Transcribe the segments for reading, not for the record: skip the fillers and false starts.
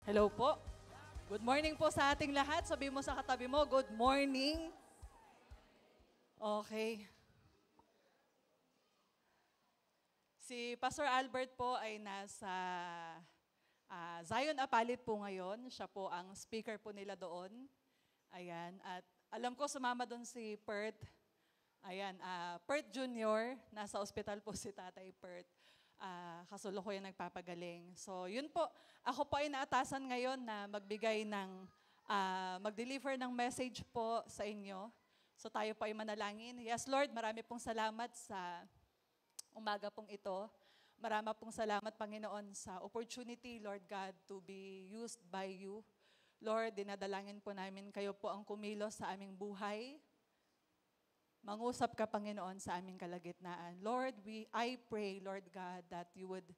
Hello po. Good morning po sa ating lahat. Sabi mo sa katabi mo, good morning. Okay. Si Pastor Albert po ay nasa Zion Apalit po ngayon. Siya po ang speaker po nila doon. Ayan. At alam ko sumama doon si Pert. Ayan. Pert Junior. Nasa ospital po si Tatay Pert. Kasalukuyan nagpapagaling. So, yun po. Ako po ay naatasan ngayon na mag-deliver ng message po sa inyo. So, tayo po ay manalangin. Yes, Lord, marami pong salamat sa umaga pong ito. Marami pong salamat, Panginoon, sa opportunity, Lord God, to be used by you. Lord, dinadalangin po namin kayo po ang kumilos sa aming buhay. Mangusap ka, Panginoon, sa aming kalagitnaan. Lord, I pray, Lord God, that you would,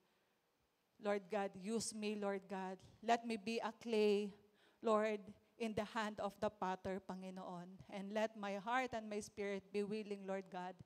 Lord God, use me, Lord God. Let me be a clay, Lord, in the hand of the potter, Panginoon. And let my heart and my spirit be willing, Lord God,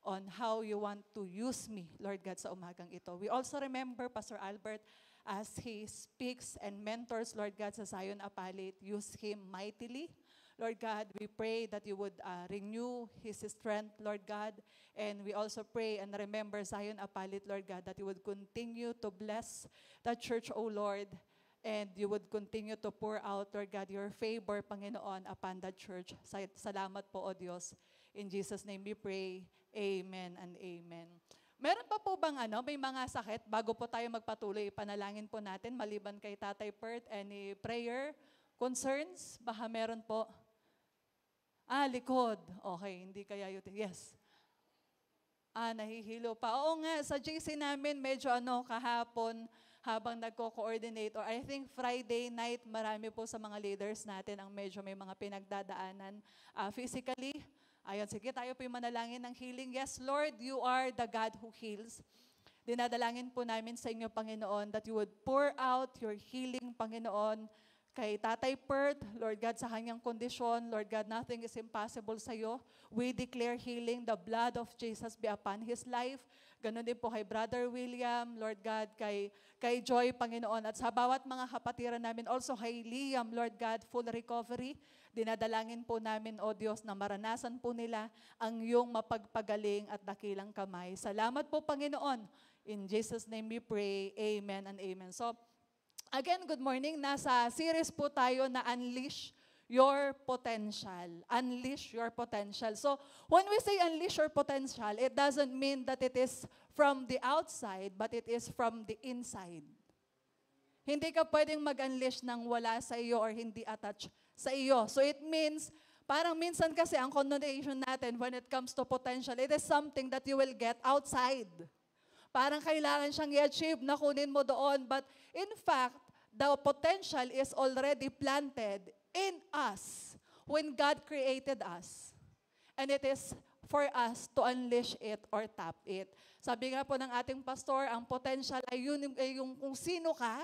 on how you want to use me, Lord God, sa umagang ito. We also remember Pastor Albert as he speaks and mentors, Lord God, sa Zion Apalit. Use him mightily. Lord God, we pray that you would renew his strength, Lord God. And we also pray and remember Zion Apalit, Lord God, that you would continue to bless the church, O Lord. And you would continue to pour out, Lord God, your favor, Panginoon, upon the church. Salamat po, O Diyos. In Jesus' name we pray. Amen and amen. Meron pa po bang may mga sakit? Bago po tayo magpatuloy, panalangin po natin, maliban kay Tatay Pert, any prayer, concerns? Baka meron po. Likod. Okay, hindi kaya yun. Yes. Nahihilo pa. Oo nga, sa JC namin, medyo kahapon, habang nagko-coordinate, or I think Friday night, marami po sa mga leaders natin ang medyo may mga pinagdadaanan physically. Ayun, sige, tayo po yung manalangin ng healing. Yes, Lord, you are the God who heals. Dinadalangin po namin sa inyo, Panginoon, that you would pour out your healing, Panginoon, kay Tatay Pert, Lord God, sa kanyang kondisyon. Lord God, nothing is impossible sa iyo. We declare healing, the blood of Jesus be upon his life. Ganon din po kay Brother William, Lord God, kay Joy, Panginoon, at sa bawat mga kapatiran namin, also kay Liam, Lord God, full recovery. Dinadalangin po namin, O Diyos, na maranasan po nila ang iyong mapagpagaling at dakilang kamay. Salamat po, Panginoon. In Jesus' name we pray. Amen and amen. So, again, good morning. Nasa series po tayo na Unleash Your Potential. Unleash Your Potential. So, when we say unleash your potential, it doesn't mean that it is from the outside, but it is from the inside. Hindi ka pwedeng mag-unleash ng wala sa iyo or hindi attached sa iyo. So, it means, parang minsan kasi ang connotation natin when it comes to potential, it is something that you will get outside. Parang kailangan siyang i-achieve na kunin mo doon. But in fact, the potential is already planted in us when God created us. And it is for us to unleash it or tap it. Sabi nga po ng ating pastor, ang potential ay yung kung sino ka,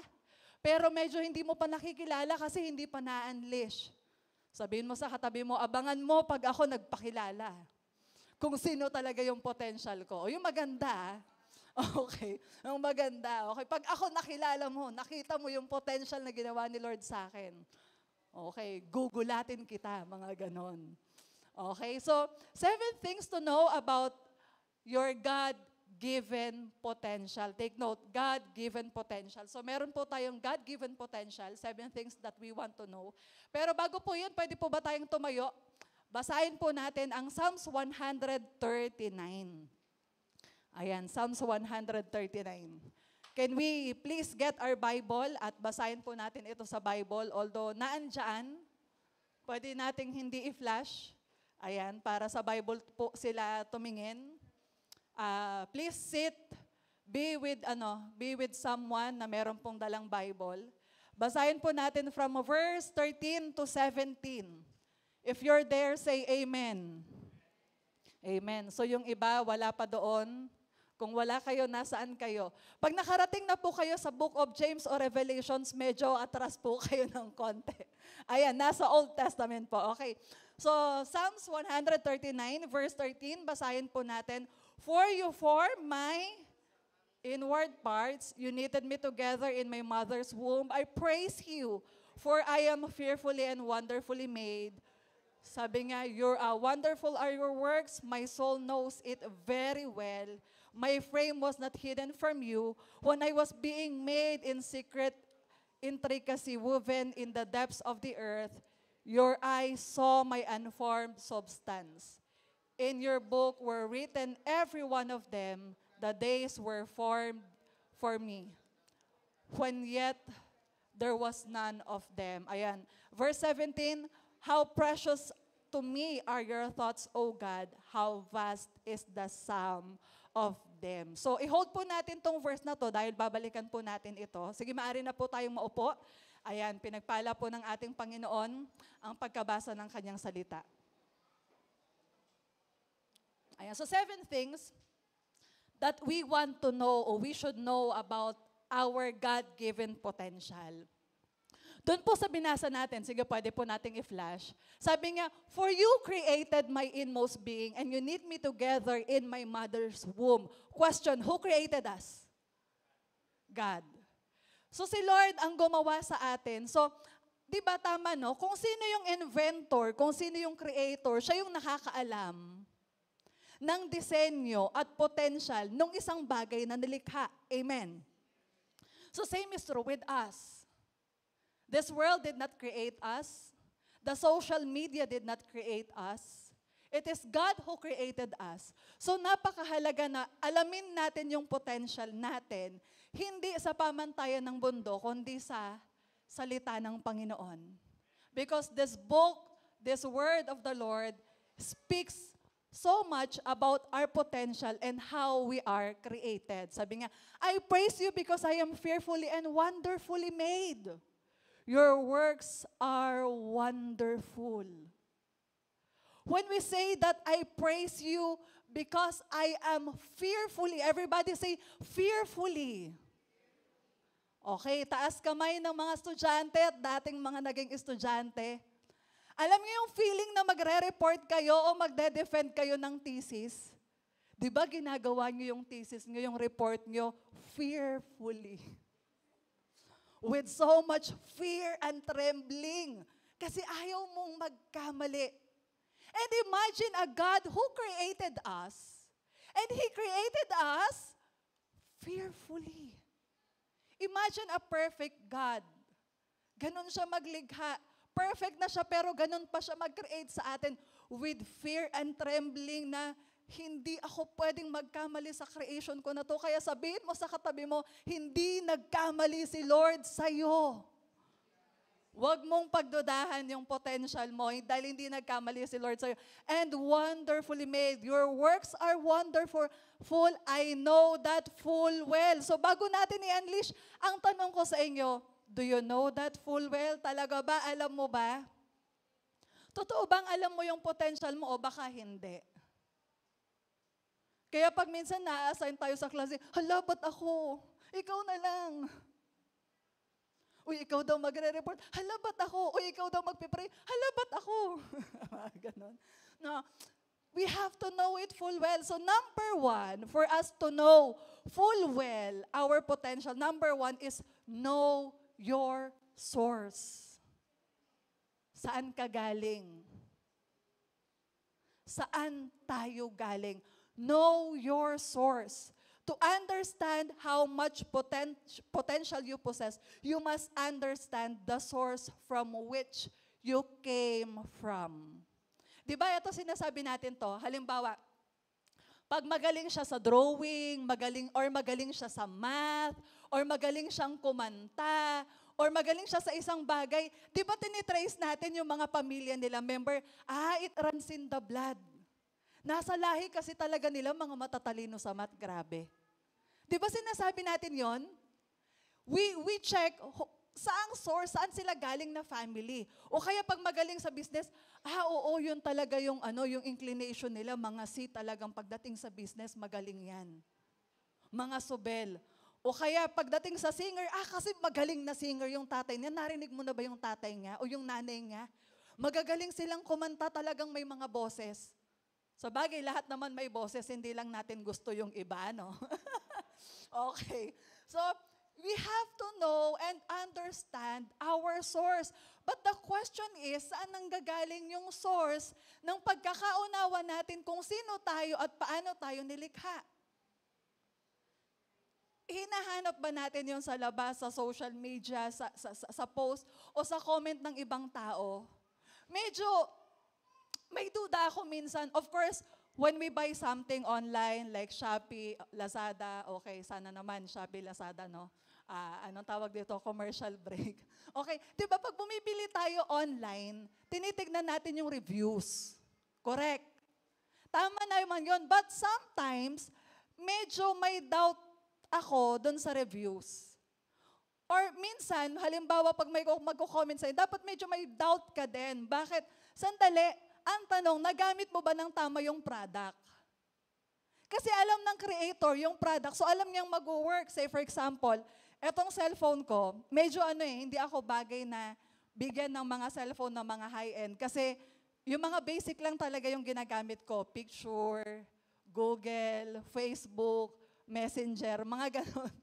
pero medyo hindi mo pa nakikilala kasi hindi pa na-unleash. Sabihin mo sa katabi mo, abangan mo pag ako nagpakilala. Kung sino talaga yung potential ko. O yung maganda, okay. Ang maganda. Okay. Pag ako nakilala mo, nakita mo yung potential na ginawa ni Lord sa akin. Okay. Gugulatin kita, mga ganon. Okay. So, 7 things to know about your God-given potential. Take note, God-given potential. So, meron po tayong God-given potential, 7 things that we want to know. Pero bago po yun, pwede po ba tayong tumayo? Basahin po natin ang Psalms 139. Ayan, Psalms 139. Can we please get our Bible at basahin po natin ito sa Bible. Although naandyan, pwede nating hindi i-flash. Ayan, para sa Bible po sila tumingin. Please sit, be with someone na meron pong dalang Bible. Basahin po natin from verse 13 to 17. If you're there, say amen. Amen. So yung iba, wala pa doon. Kung wala kayo, nasaan kayo? Pag nakarating na po kayo sa Book of James or Revelations, medyo atras po kayo ng konti. Ayan, nasa Old Testament po. Okay. So, Psalms 139, verse 13, basahin po natin. For you form my inward parts. You knitted me together in my mother's womb. I praise you, for I am fearfully and wonderfully made. Sabi nga, wonderful are your works. My soul knows it very well. My frame was not hidden from you when I was being made in secret intricacy, woven in the depths of the earth. Your eyes saw my unformed substance. In your book were written, every one of them. The days were formed for me, when yet there was none of them. Ayan. Verse 17, how precious to me are your thoughts, O God. How vast is the sum of them. So, i-hold po natin tong verse na to dahil babalikan po natin ito. Sige, maaari na po tayong maupo. Ayan, pinagpala po ng ating Panginoon ang pagkabasa ng kanyang salita. Ayan, so 7 things that we want to know or we should know about our God-given potential. Doon po sa binasa natin, sige, pwede po nating i-flash. Sabi nga, for you created my inmost being and you knit me together in my mother's womb. Question, who created us? God. So si Lord ang gumawa sa atin. So, di ba tama no? Kung sino yung inventor, kung sino yung creator, siya yung nakakaalam ng disenyo at potential ng isang bagay na nilikha. Amen. So same is true with us. This world did not create us. The social media did not create us. It is God who created us. So napakahalaga na alamin natin yung potential natin, hindi sa pamantayan ng mundo, kundi sa salita ng Panginoon. Because this book, this word of the Lord, speaks so much about our potential and how we are created. Sabi nga, I praise you because I am fearfully and wonderfully made. Your works are wonderful. When we say that I praise you because I am fearfully, everybody say, fearfully. Okay, taas kamay ng mga estudyante at dating mga naging estudyante. Alam niyo yung feeling na magre-report kayo o magde-defend kayo ng thesis? Di ba ginagawa niyo yung thesis niyo, yung report niyo, fearfully? With so much fear and trembling. Kasi ayaw mong magkamali. And imagine a God who created us. And He created us fearfully. Imagine a perfect God. Ganon siya maglikha. Perfect na siya, pero ganun pa siya mag-create sa atin with fear and trembling na hindi ako pwedeng magkamali sa creation ko na to. Kaya sabihin mo sa katabi mo, hindi nagkamali si Lord sa'yo. Huwag mong pagdudahan yung potential mo dahil hindi nagkamali si Lord sa'yo. And wonderfully made. Your works are wonderful. I know that full well. So bago natin i-unleash, ang tanong ko sa inyo, do you know that full well? Talaga ba? Alam mo ba? Totoo bang alam mo yung potential mo o baka hindi? Kaya pag minsan na-assign tayo sa klase, hala, ba't ako? Ikaw na lang. Uy, ikaw daw magre-report. Hala, ba't ako? Uy, ikaw daw magpipray. Hala, ba't ako? Ganon. No, we have to know it full well. So number 1, for us to know full well our potential, number 1 is know your source. Saan ka galing? Saan tayo galing? Know your source. To understand how much potential you possess, you must understand the source from which you came from. Di ba ito sinasabi natin to? Halimbawa, pag magaling siya sa drawing, magaling siya sa math, or magaling siyang kumanta, or magaling siya sa isang bagay, di ba tinitrace natin yung mga pamilya nila, member, it runs in the blood. Nasa lahi kasi talaga nila mga matatalino sa math, grabe. Di ba sinasabi natin yon? We check saang source, saan sila galing na family. O kaya pag magaling sa business, oo, yun talaga yung inclination nila, mga C talagang pagdating sa business, magaling yan. Mga Sobel. O kaya pagdating sa singer, kasi magaling na singer yung tatay niya. Narinig mo na ba yung tatay niya o yung nanay niya? Magagaling silang kumanta, talagang may mga boses. Sa bagay, lahat naman may boses, hindi lang natin gusto yung iba, no? Okay. So, we have to know and understand our source. But the question is, saan nanggagaling yung source ng pagkakaunawa natin kung sino tayo at paano tayo nilikha? Hinahanap ba natin yon sa labas, sa social media, sa post, o sa comment ng ibang tao? Medyo may duda ako minsan. Of course, when we buy something online like Shopee, Lazada, okay, sana naman Shopee, Lazada, no? Anong tawag dito? Commercial break. Okay, di ba pag bumibili tayo online, tinitignan natin yung reviews. Correct. Tama na naman yun. But sometimes, medyo may doubt ako dun sa reviews. Or minsan, halimbawa pag may magko-comment sa'yo, dapat medyo may doubt ka din. Bakit? Sandali, ang tanong, nagamit mo ba ng tama yung product? Kasi alam ng creator yung product, so alam niyang mag-work. Say for example, etong cellphone ko, medyo hindi ako bagay na bigyan ng mga cellphone ng mga high-end. Kasi yung mga basic lang talaga yung ginagamit ko. Picture, Google, Facebook, Messenger, mga ganon.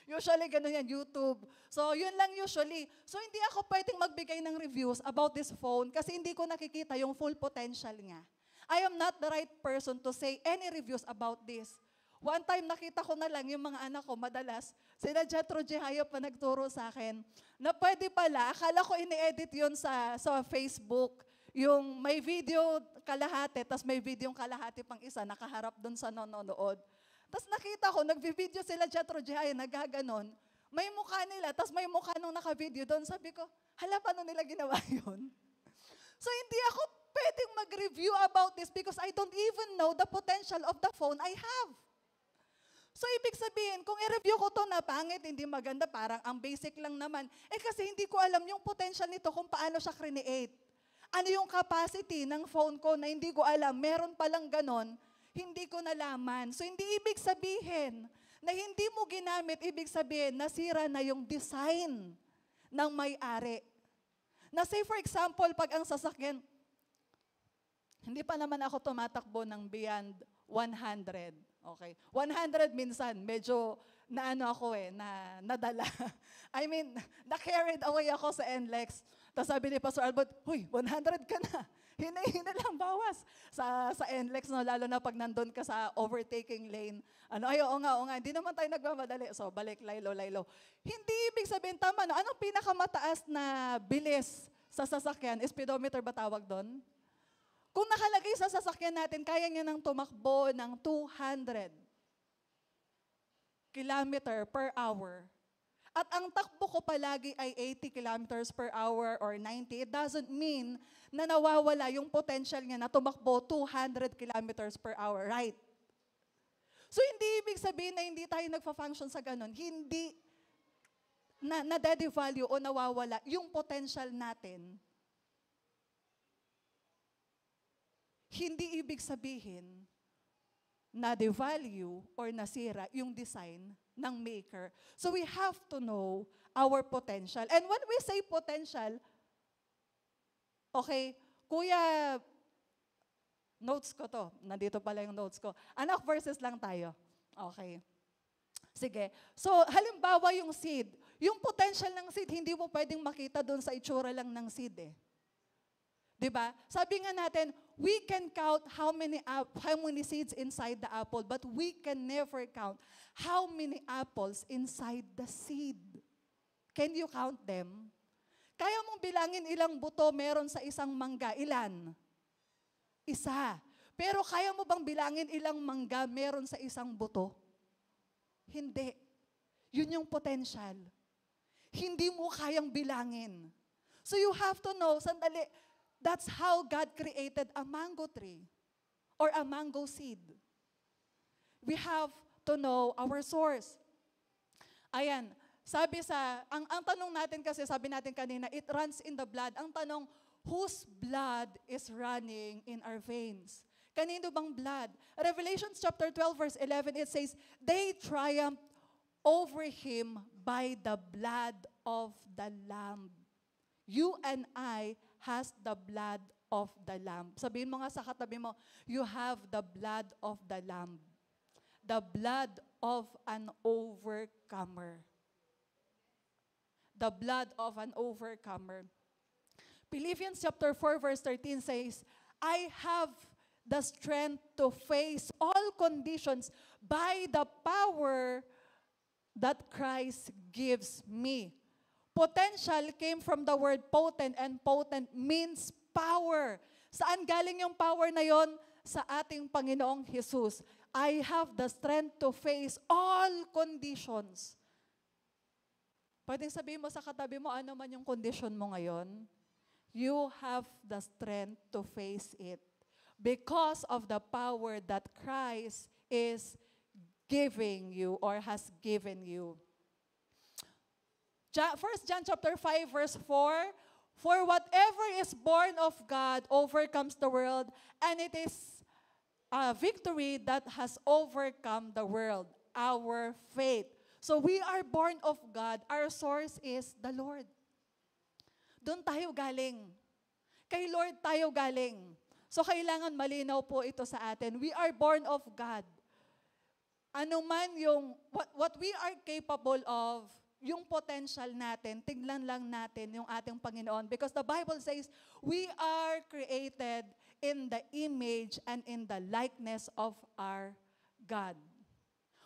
Usually ganon yan, YouTube. So yun lang usually. So hindi ako pwedeng magbigay ng reviews about this phone kasi hindi ko nakikita yung full potential niya. I am not the right person to say any reviews about this. One time nakita ko na lang yung mga anak ko madalas, sila Jetro Jehaya pa nagturo sa akin, na pwede pala, akala ko ini-edit yun sa Facebook, yung may video kalahati, tas may video kalahati pang isa, nakaharap dun sa nanonood. Tapos nakita ko, nagvi-video sila Jetro Jehaya, naggaganon. May mukha nila, tapos may mukha nung naka-video doon. Sabi ko, hala, paano nila ginawa yun? So hindi ako pwedeng mag-review about this because I don't even know the potential of the phone I have. So ibig sabihin, kung i-review ko to na pangit, hindi maganda, parang ang basic lang naman, kasi hindi ko alam yung potential nito kung paano siya create. Ano yung capacity ng phone ko na hindi ko alam, meron palang ganon, hindi ko nalaman. So hindi ibig sabihin na hindi mo ginamit, ibig sabihin nasira na yung design ng may-ari. Na say for example, pag ang sasakyan, hindi pa naman ako tumatakbo ng beyond 100. Okay. 100 minsan, medyo nadala. I mean, na-carried away ako sa NLEX. Tapos sabi ni Pastor Albert, huy, 100 ka na. Hina lang bawas sa NLEX, no? Lalo na pag nandun ka sa overtaking lane. Oo nga, hindi naman tayo nagmamadali. So, balik, laylo. Hindi ibig sabihin, tama, no? Anong pinakamataas na bilis sa sasakyan? Speedometer ba tawag doon? Kung nakalagay sa sasakyan natin, kaya niya nang tumakbo ng 200 kilometer per hour. At ang takbo ko palagi ay 80 kilometers per hour or 90. It doesn't mean na nawawala yung potential niya na tumakbo 200 kilometers per hour, right? So hindi ibig sabihin na hindi tayo nagfa-function sa ganun. Hindi na-devalue o nawawala yung potential natin. Hindi ibig sabihin na devalue or nasira yung design ng maker. So we have to know our potential. And when we say potential, okay, kuya, notes ko to. Nandito pala yung notes ko. Anak verses lang tayo. Okay. Sige. So, halimbawa yung seed. Yung potential ng seed, hindi mo pwedeng makita doon sa itsura lang ng seed eh. Diba? Sabi nga natin, we can count how many seeds inside the apple, but we can never count how many apples inside the seed. Can you count them? Kaya mong bilangin ilang buto meron sa isang mangga? Ilan? Isa. Pero kaya mo bang bilangin ilang mangga meron sa isang buto? Hindi. Yun yung potential. Hindi mo kayang bilangin. So you have to know, sandali, that's how God created a mango tree or a mango seed. We have to know our source. Ayan, ang tanong natin kasi, sabi natin kanina, it runs in the blood. Ang tanong, whose blood is running in our veins? Kanino bang blood? Revelation chapter 12 verse 11, it says, they triumphed over him by the blood of the Lamb. You and I has the blood of the Lamb. Sabihin mo nga sa katabi mo, you have the blood of the Lamb. The blood of an overcomer. The blood of an overcomer. Philippians chapter 4 verse 13 says, I have the strength to face all conditions by the power that Christ gives me. Potential came from the word potent, and potent means power. Saan galing yung power na yon? Sa ating Panginoong Jesus. I have the strength to face all conditions. Pwedeng sabihin mo sa katabi mo, ano man yung condition mo ngayon, you have the strength to face it because of the power that Christ is giving you or has given you. 1 John chapter 5 verse 4, for whatever is born of God overcomes the world, and it is a victory that has overcome the world, our faith. So we are born of God. Our source is the Lord. Doon tayo galing. Kay Lord tayo galing. So kailangan malinaw po ito sa atin. We are born of God. Ano man yung, what we are capable of, yung potential natin, tignan lang natin yung ating Panginoon. Because the Bible says, we are created in the image and in the likeness of our God.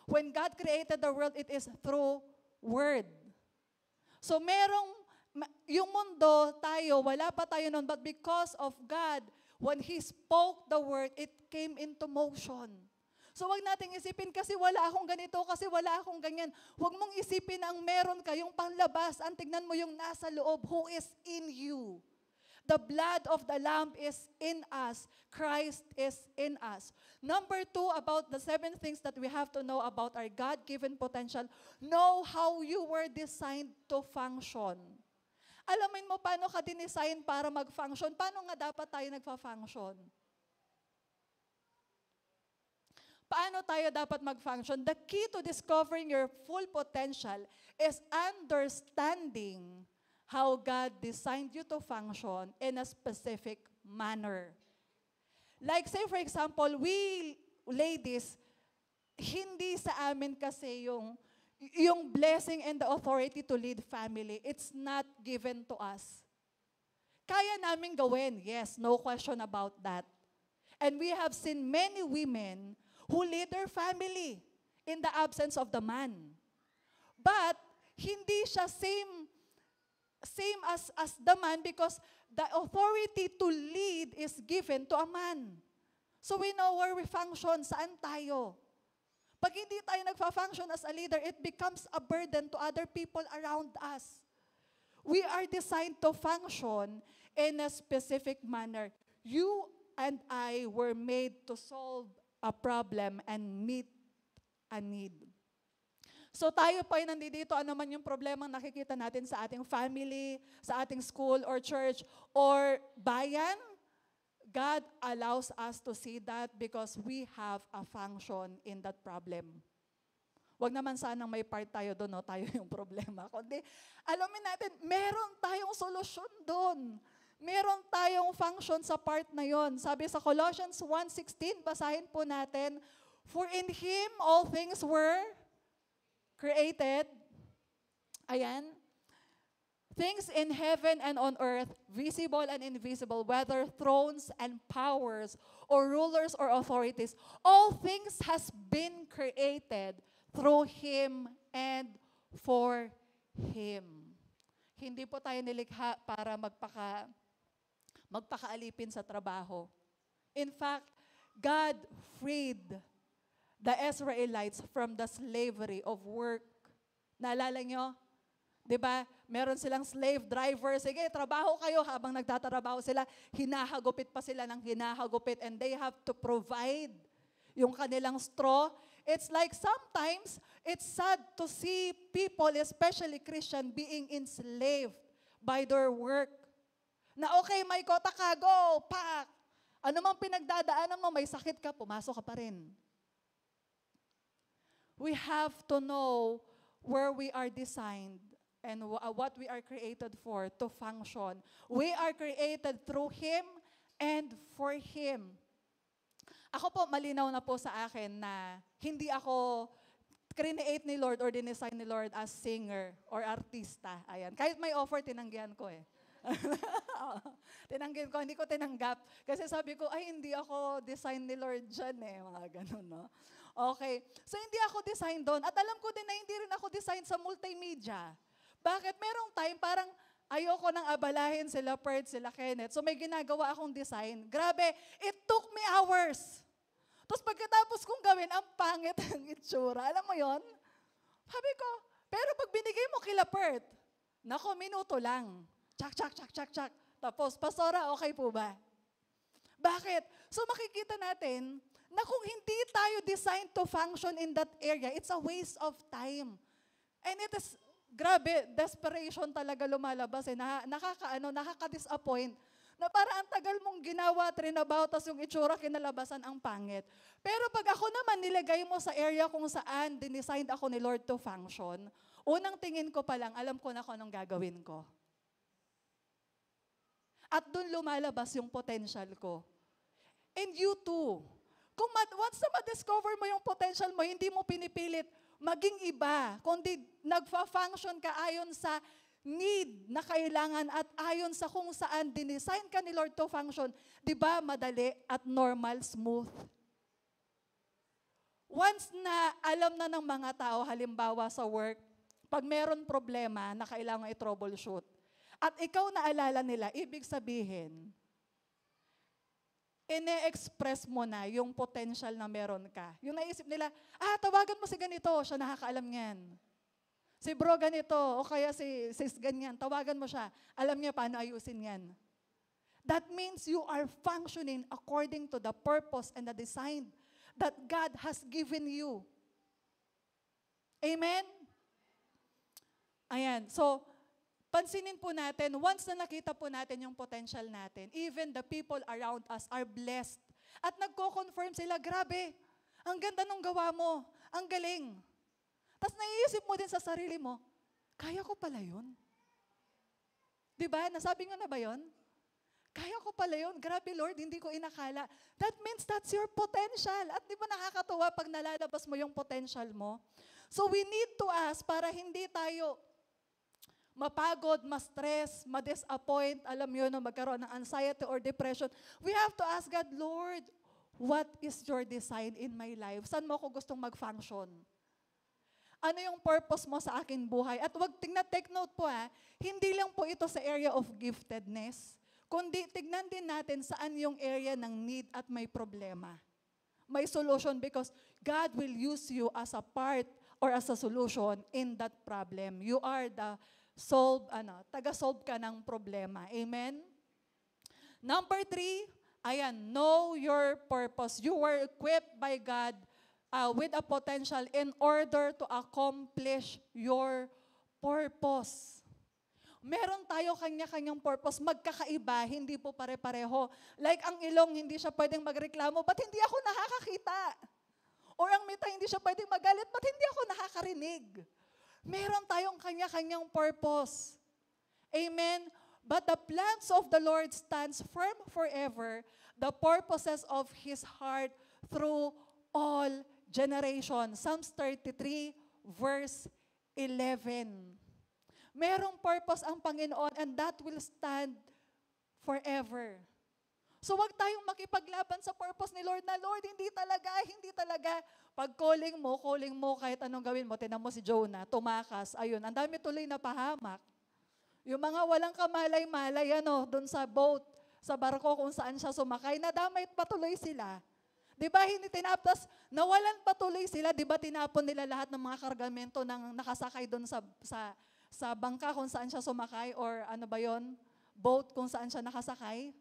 When God created the world, it is through Word. So yung mundo, tayo, wala pa tayo nun, but because of God, when He spoke the Word, it came into motion. So wag nating isipin kasi wala akong ganito, kasi wala akong ganyan. Wag mong isipin ang meron ka, yung panlabas, ang tignan mo yung nasa loob, who is in you. The blood of the Lamb is in us. Christ is in us. Number 2, about the 7 things that we have to know about our God-given potential, know how you were designed to function. Alamin mo paano ka dinesign para mag-function. Paano nga dapat tayo nagfa-function? Paano tayo dapat mag-function? The key to discovering your full potential is understanding how God designed you to function in a specific manner. Like say for example, we ladies, hindi sa amin kasi yung blessing and the authority to lead family, it's not given to us. Kaya namin gawin, yes, no question about that. And we have seen many women who lead their family in the absence of the man. But hindi siya same as the man because the authority to lead is given to a man. So we know where we function, saan tayo. Pag hindi tayo nagfa-function as a leader, it becomes a burden to other people around us. We are designed to function in a specific manner. You and I were made to solve a problem and meet a need. So tayo po ay nandito, ano man yung problema nakikita natin sa ating family, sa ating school or church or bayan, God allows us to see that because we have a function in that problem. Wag naman sanang may part tayo doon, no? Tayo yung problema. Kundi, alamin natin, meron tayong solusyon doon. Meron tayong function sa part na yon. Sabi sa Colossians 1:16, basahin po natin, for in Him all things were created. Ayan. Things in heaven and on earth, visible and invisible, whether thrones and powers, or rulers or authorities, all things has been created through Him and for Him. Hindi po tayo nilikha para magpakaalipin sa trabaho. In fact, God freed the Israelites from the slavery of work. Naalala nyo? Diba? Meron silang slave driver. Sige, trabaho kayo. Habang nagtatrabaho sila, hinahagupit pa sila ng hinahagupit and they have to provide yung kanilang straw. It's like sometimes, it's sad to see people, especially Christian, being enslaved by their work. Na okay, may kota ka, go, pack. Ano mang pinagdadaanan mo, may sakit ka, pumasok ka pa rin. We have to know where we are designed and what we are created for to function. We are created through Him and for Him. Ako po, malinaw na po sa akin na hindi ako create ni Lord or dinesign ni Lord as singer or artista. Ayan. Kahit may offer, tinanggihan ko eh. Tinanggihan ko, hindi ko tinanggap. Kasi sabi ko, ay hindi ako design ni Lord dyan eh. Mga ganun, no? Okay. So hindi ako design doon. At alam ko din na hindi rin ako design sa multimedia. Bakit? Merong time parang ayoko nang abalahin sila Pert, sila Kenneth. So may ginagawa akong design. Grabe, it took me hours. Tapos pagkatapos kong gawin, ang pangit ang itsura. Alam mo yon? Sabi ko, pero pag binigay mo kila Pert, nako, minuto lang. Chak, chak, chak, chak, chak. Tapos, Pastora, okay po ba? Bakit? So makikita natin na kung hindi tayo designed to function in that area, it's a waste of time. And it is, grabe, desperation talaga lumalabas eh. Nakaka-disappoint. Na para ang tagal mong ginawa, trinabaho, tas yung itsura kinalabasan ang pangit. Pero pag ako naman nilagay mo sa area kung saan dinisign ako ni Lord to function, unang tingin ko pa lang, alam ko na kung anong gagawin ko. At doon lumalabas yung potential ko. And you too. Kung once na ma-discover mo yung potential mo, hindi mo pinipilit maging iba, kundi nagfa-function ka ayon sa need na kailangan at ayon sa kung saan dinesign ka ni Lord to function, di ba madali at normal, smooth? Once na alam na ng mga tao, halimbawa sa work, pag meron problema na kailangan i-troubleshoot, at ikaw naalala nila, ibig sabihin, ine-express mo na yung potential na meron ka. Yung naisip nila, tawagan mo si ganito, siya nakakaalam niyan. Si bro ganito, o kaya si sis ganyan, tawagan mo siya. Alam niya paano ayusin yan. That means you are functioning according to the purpose and the design that God has given you. Amen? Ayan. So, pansinin po natin, once na nakita po natin yung potential natin, even the people around us are blessed. At nagko-confirm sila, grabe, ang ganda nung gawa mo, ang galing. Tapos naiisip mo din sa sarili mo, kaya ko pala yun. Diba? Nasabi nga na ba yun? Kaya ko pala yun. Grabe Lord, hindi ko inakala. That means that's your potential. At di ba nakakatuwa pag nalalabas mo yung potential mo? So we need to ask para hindi tayo mapagod, ma-stress, ma-disappoint, alam yun, magkaroon ng anxiety or depression. We have to ask God, Lord, what is your design in my life? Saan mo ako gustong mag-function? Ano yung purpose mo sa aking buhay? At wag take note po hindi lang po ito sa area of giftedness, kundi tignan din natin saan yung area ng need at may problema. May solution because God will use you as a part or as a solution in that problem. You are the taga-solve ka ng problema. Amen? Number 3, know your purpose. You were equipped by God with a potential in order to accomplish your purpose. Meron tayo kanya-kanyang purpose, magkakaiba, hindi po pare-pareho. Like ang ilong, hindi siya pwedeng magreklamo, ba't hindi ako nakakakita? Or ang mata, hindi siya pwedeng magalit, ba't hindi ako nakakarinig? Meron tayong kanya-kanyang purpose. Amen? But the plans of the Lord stands firm forever, the purposes of His heart through all generation. Psalms 33, verse 11. Merong purpose ang Panginoon and that will stand forever. So wag tayong makipaglaban sa purpose ni Lord na, Lord, hindi talaga. Pag calling mo, kahit anong gawin mo, tinan mo si Jonah, tumakas, ayun, ang dami tuloy na pahamak. Yung mga walang kamalay-malay, doon sa boat, sa barko kung saan siya sumakay, nadamay patuloy sila. Di ba, hindi tinapos, nawalan patuloy sila, di ba tinapon nila lahat ng mga kargamento ng nakasakay doon sa bangka kung saan siya sumakay or boat kung saan siya nakasakay.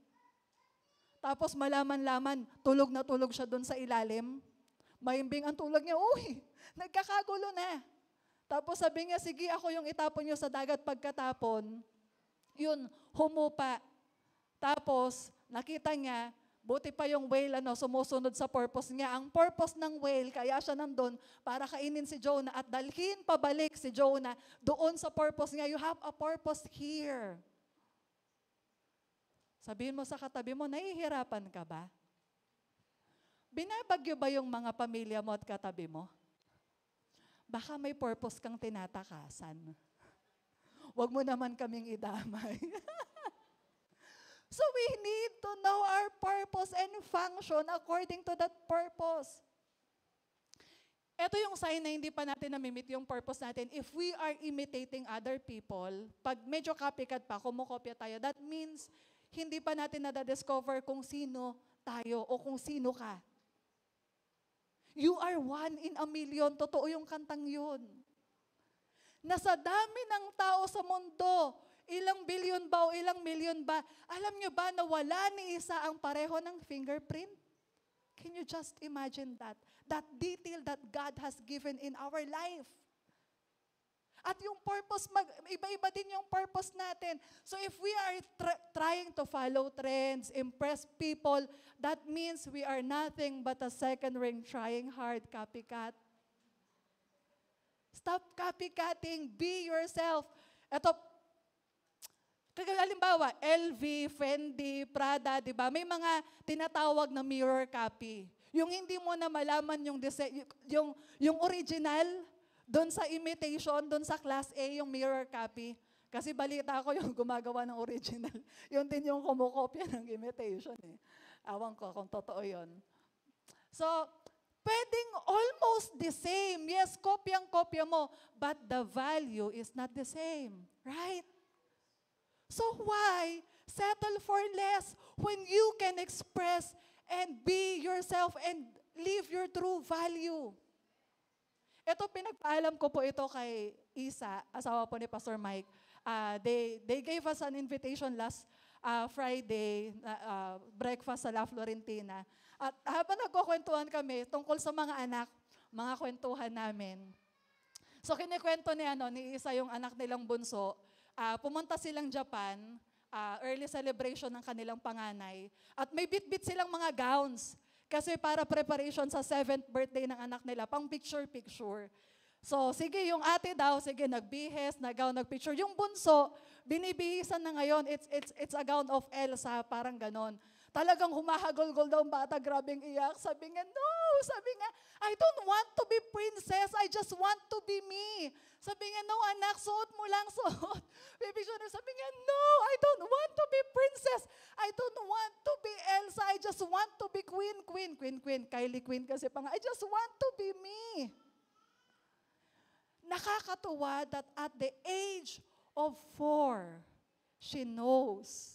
Tapos malaman-laman, tulog na tulog siya doon sa ilalim. Mahimbing ang tulog niya, nagkakagulo na. Tapos sabi niya, sige ako yung itapon niyo sa dagat pagkatapon. Yun, humupa. Tapos nakita niya, buti pa yung whale sumusunod sa purpose niya. Ang purpose ng whale, kaya siya nandun para kainin si Jonah at dalhin pabalik si Jonah doon sa purpose niya. You have a purpose here. Sabihin mo sa katabi mo, nahihirapan ka ba? Binabagyo ba yung mga pamilya mo at katabi mo? Baka may purpose kang tinatakasan. Huwag mo naman kaming idamay. So we need to know our purpose and function according to that purpose. Ito yung sign na hindi pa natin namimit yung purpose natin. If we are imitating other people, pag medyo copycat pa, kumukopya tayo, that means hindi pa natin nadadiscover kung sino tayo o kung sino ka. You are one in a million. Totoo yung kantang yun. Nasa dami ng tao sa mundo, ilang billion ba o ilang million ba, alam nyo ba na wala ni isa ang pareho ng fingerprint? Can you just imagine that? That detail that God has given in our life. At yung purpose, iba-iba din yung purpose natin. So if we are trying to follow trends, impress people, that means we are nothing but a second ring trying hard copycat. Stop copycatting. Be yourself. Ito, halimbawa, LV, Fendi, Prada, di ba? May mga tinatawag na mirror copy. Yung hindi mo na malaman yung original, doon sa imitation, doon sa class A, yung mirror copy. Kasi balita ko yung gumagawa ng original. Yun din yung kumukopya ng imitation eh. Awan ko kung totoo yun. So, pwedeng almost the same. Yes, kopyang-kopya mo. But the value is not the same. Right? So why settle for less when you can express and be yourself and live your true value? Ito, pinagpaalam ko po ito kay Isa, asawa po ni Pastor Mike. They gave us an invitation last Friday, breakfast sa La Florentina. At habang nagkukwentuhan kami tungkol sa mga anak, mga kwentuhan namin. So kinikwento ni Isa yung anak nilang bunso, pumunta silang Japan, early celebration ng kanilang panganay. At may bit-bit silang mga gowns. Kasi para preparation sa 7th birthday ng anak nila, pang picture-picture. So, sige, yung ate daw, sige, nagbihes, nag-gown, nag-picture. Yung bunso, binibihisan na ngayon, it's a gown of Elsa, parang ganon. Talagang humahagol-gol daw ang bata, grabing iyak. Sabi nga, no! Sabi nga, I don't want to be princess, I just want to be me. Sabi nga, no anak, suot mo lang, suot. Sabi nga, no, I don't want to be princess. I don't want to be Elsa, I just want to be queen. Kylie Queen kasi pa nga, I just want to be me. Nakakatuwa that at the age of 4, she knows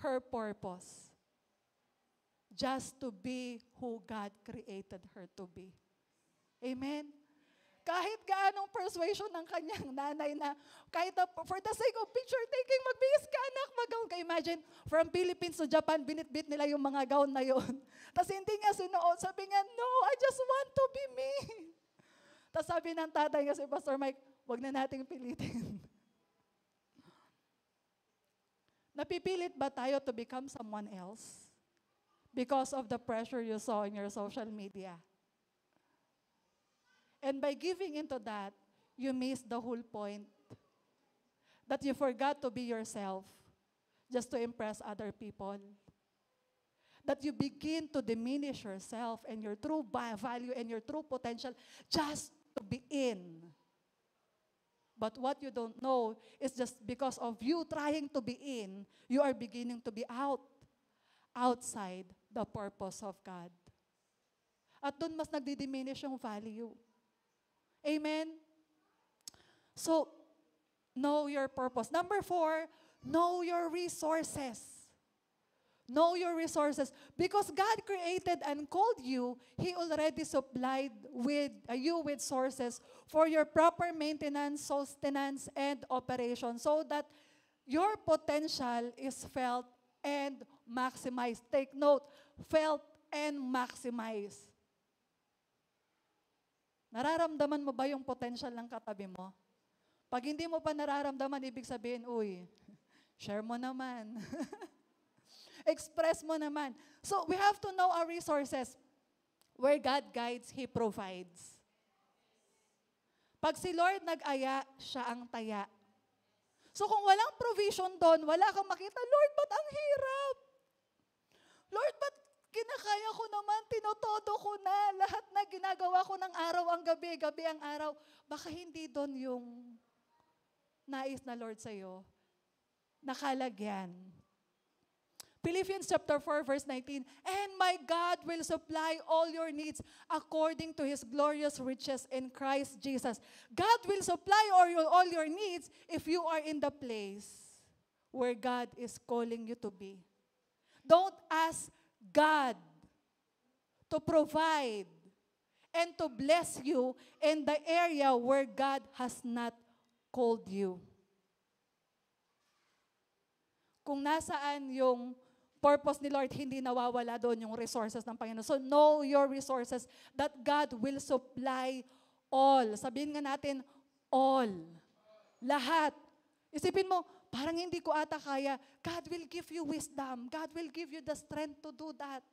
her purpose. Just to be who God created her to be. Amen? Kahit gaanong persuasion ng kanyang nanay na, kahit for the sake of picture taking, magbihis ka anak, mag-gown ka. Imagine, from Philippines to Japan, binit-bit nila yung mga gown na yon. Tapos hindi nga sinuot, sabi nga, no, I just want to be me. Tapos sabi ng tatay kasi, Pastor Mike, wag na nating pilitin. Napipilit ba tayo to become someone else? Because of the pressure you saw in your social media. And by giving into that, you miss the whole point. That you forgot to be yourself just to impress other people. That you begin to diminish yourself and your true value and your true potential just to be in. But what you don't know is just because of you trying to be in, you are beginning to be outside the purpose of God. At doon mas nagdi-diminish yung value. Amen? So, know your purpose. Number 4, know your resources. Know your resources. Because God created and called you, He already supplied you with sources for your proper maintenance, sustenance, and operation so that your potential is felt and maximized. Take note, felt and maximized. Nararamdaman mo ba yung potential ng katabi mo? Pag hindi mo pa nararamdaman, ibig sabihin, uy, share mo naman. Express mo naman. So, we have to know our resources. Where God guides, He provides. Pag si Lord nag-aya, siya ang taya. So, kung walang provision doon, wala kang makita, Lord, ba't ang hirap? Lord, ba't Kinakaya ko naman, tinotodo ko na. Lahat na ginagawa ko ng araw ang gabi, gabi ang araw. Baka hindi doon yung nais na Lord sa'yo. Nakalagyan. Philippians chapter 4 verse 19, and my God will supply all your needs according to His glorious riches in Christ Jesus. God will supply all your needs if you are in the place where God is calling you to be. Don't ask God to provide and to bless you in the area where God has not called you. Kung nasaan yung purpose ni Lord, hindi nawawala doon yung resources ng Panginoon. So know your resources that God will supply all. Sabihin nga natin, all. Lahat. Isipin mo, parang hindi ko ata kaya. God will give you wisdom. God will give you the strength to do that.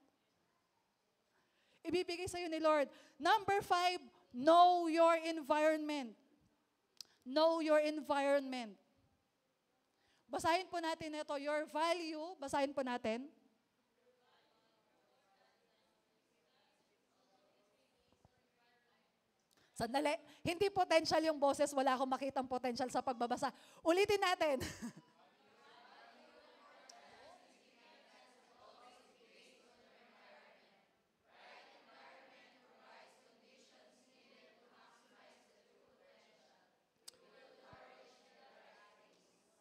Ibibigay sa'yo ni Lord. Number 5, know your environment. Know your environment. Basahin po natin ito. Your value, basahin po natin. Sandali, hindi potential yung boses, wala akong makitang potential sa pagbabasa. Ulitin natin.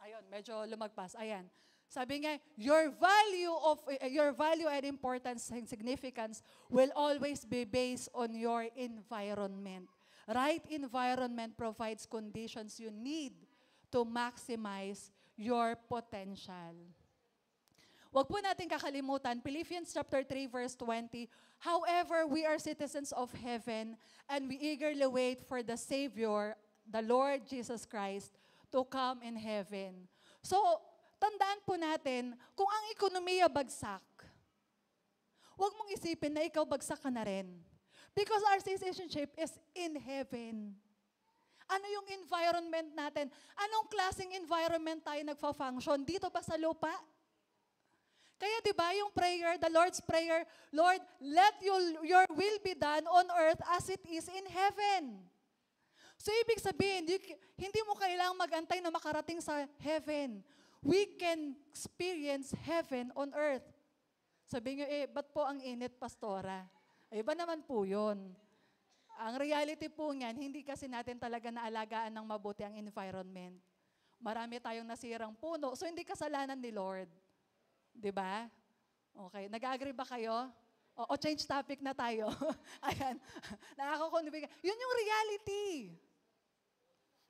Ayun, medyo lumagpas. Ayan. Sabi nga, your value and importance and significance will always be based on your environment. Right environment provides conditions you need to maximize your potential. Huwag po natin kakalimutan, Philippians chapter 3 verse 20, however, we are citizens of heaven and we eagerly wait for the Savior, the Lord Jesus Christ, to come in heaven. So, tandaan po natin, kung ang ekonomiya bagsak, huwag mong isipin na ikaw bagsak ka na rin. Because our citizenship is in heaven. Ano yung environment natin? Anong klaseng environment tayo nagfa-function? Dito ba sa lupa? Kaya di ba yung prayer, the Lord's Prayer, Lord, let your will be done on earth as it is in heaven. So ibig sabihin, hindi mo kailangang mag-antay na makarating sa heaven. We can experience heaven on earth. Sabihin nyo, ba't po ang init, pastora? Iba naman po yun. Ang reality po niyan, hindi kasi natin talaga naalagaan ng mabuti ang environment. Marami tayong nasirang puno, so hindi kasalanan ni Lord. Diba? Okay, nag-agree ba kayo? O change topic na tayo. Ayan, nakakakonvict. Yun yung reality.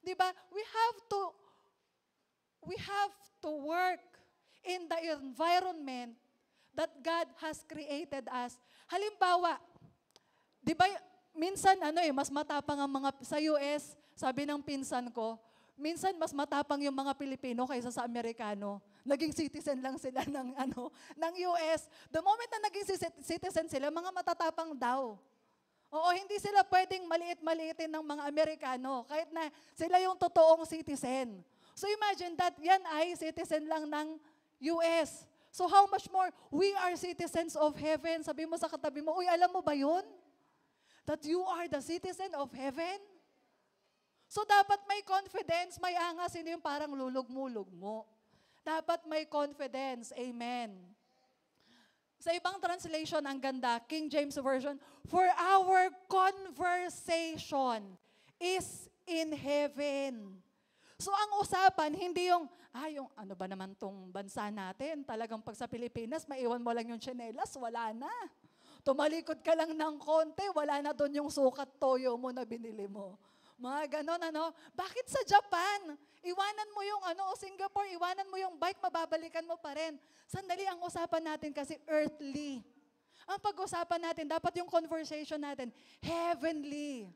Diba? We have to work in the environment that God has created us. Halimbawa, di ba, minsan mas matapang ang mga, sa US, sabi ng pinsan ko, minsan mas matapang yung mga Pilipino kaysa sa Amerikano. Naging citizen lang sila ng US. The moment na naging citizen sila, mga matatapang daw. Oo, hindi sila pwedeng maliit-maliitin ng mga Amerikano, kahit na sila yung totoong citizen. So imagine that, yan ay citizen lang ng US. So how much more, we are citizens of heaven. Sabi mo sa katabi mo, uy, alam mo ba yun? That you are the citizen of heaven? So dapat may confidence, may angas, hindi yung parang lulog mo. Dapat may confidence. Amen. Sa ibang translation, ang ganda, King James Version, for our conversation is in heaven. So ang usapan, hindi yung ano ba naman tong bansa natin? Talagang pag sa Pilipinas, maiwan mo lang yung tsinelas, wala na. Tumalikod ka lang ng konti, wala na doon yung sukat toyo mo na binili mo. Mga ganon, Bakit sa Japan? Iwanan mo yung Singapore, iwanan mo yung bike, mababalikan mo pa rin. Sandali, ang usapan natin kasi earthly. Ang pag-usapan natin, dapat yung conversation natin, heavenly.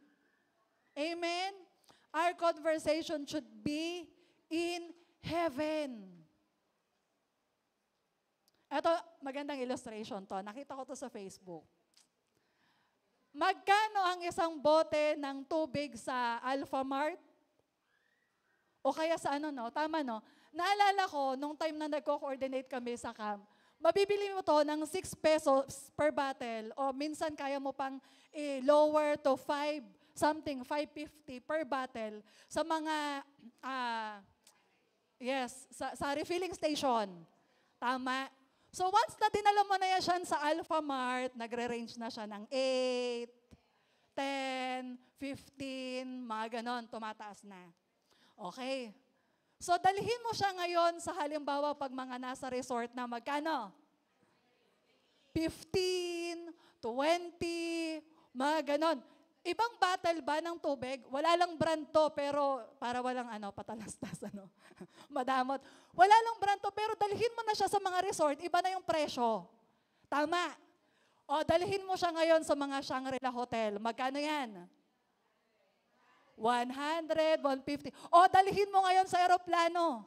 Amen? Our conversation should be in heaven. Ito, magandang illustration to. Nakita ko to sa Facebook. Magkano ang isang bote ng tubig sa Alphamart? O kaya sa Tama, no? Naalala ko, nung time na nagko-coordinate kami sa camp, Mabibili mo to ng 6 pesos per bottle o minsan kaya mo pang lower to 5 something, 5.50 per bottle sa mga, yes, sa refilling station. Tama? So once na dinala mo na yan siya sa Alpha Mart, nagre-range na siya ng 8, 10, 15, mga ganon, tumataas na. Okay. So dalhin mo siya ngayon sa halimbawa pag mga nasa resort na magkano? 15, 20, mga ganon. Ibang bottle ba ng tubig? Wala lang brand to, pero para walang patalastas, madamot. Wala lang brand to, pero dalhin mo na siya sa mga resort, iba na yung presyo. Tama. O, dalhin mo siya ngayon sa mga Shangri-La Hotel. Magkano yan? 100, 150. O, dalhin mo ngayon sa aeroplano.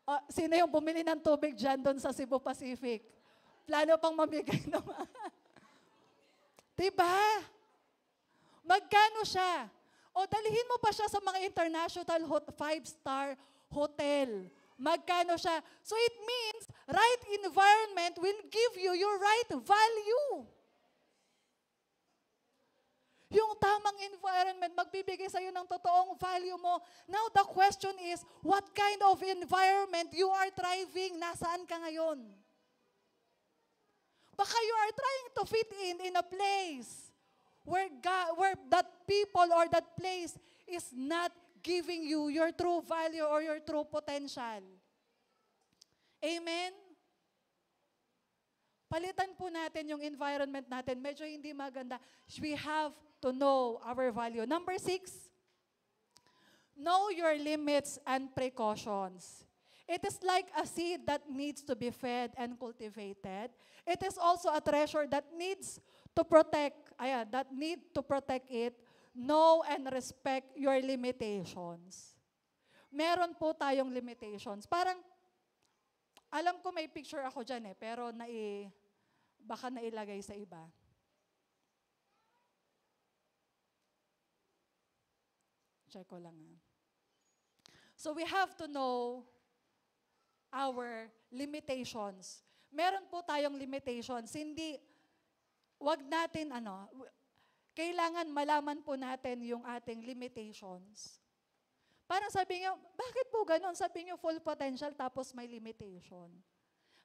O, sino yung bumili ng tubig dyan doon sa Cebu Pacific? Plano pang mamigay naman. Diba? Magkano siya? O dalhin mo pa siya sa mga international 5-star hotel. Magkano siya? So it means right environment will give you your right value. Yung tamang environment, magbibigay sa'yo ng totoong value mo. Now the question is, what kind of environment you are thriving? Nasaan ka ngayon? Baka you are trying to fit in a place where that people or that place is not giving you your true value or your true potential. Amen? Palitan po natin yung environment natin. Medyo hindi maganda. We have to know our value. Number 6, know your limits and precautions. It is like a seed that needs to be fed and cultivated. It is also a treasure that needs to protect, it. Know and respect your limitations. Meron po tayong limitations. Parang, alam ko may picture ako dyan pero baka nailagay sa iba. Check ko lang. So we have to know our limitations. Meron po tayong limitations. Wag natin kailangan malaman po natin yung ating limitations. Parang sabi niyo, bakit po ganun? Sabi niyo full potential tapos may limitation.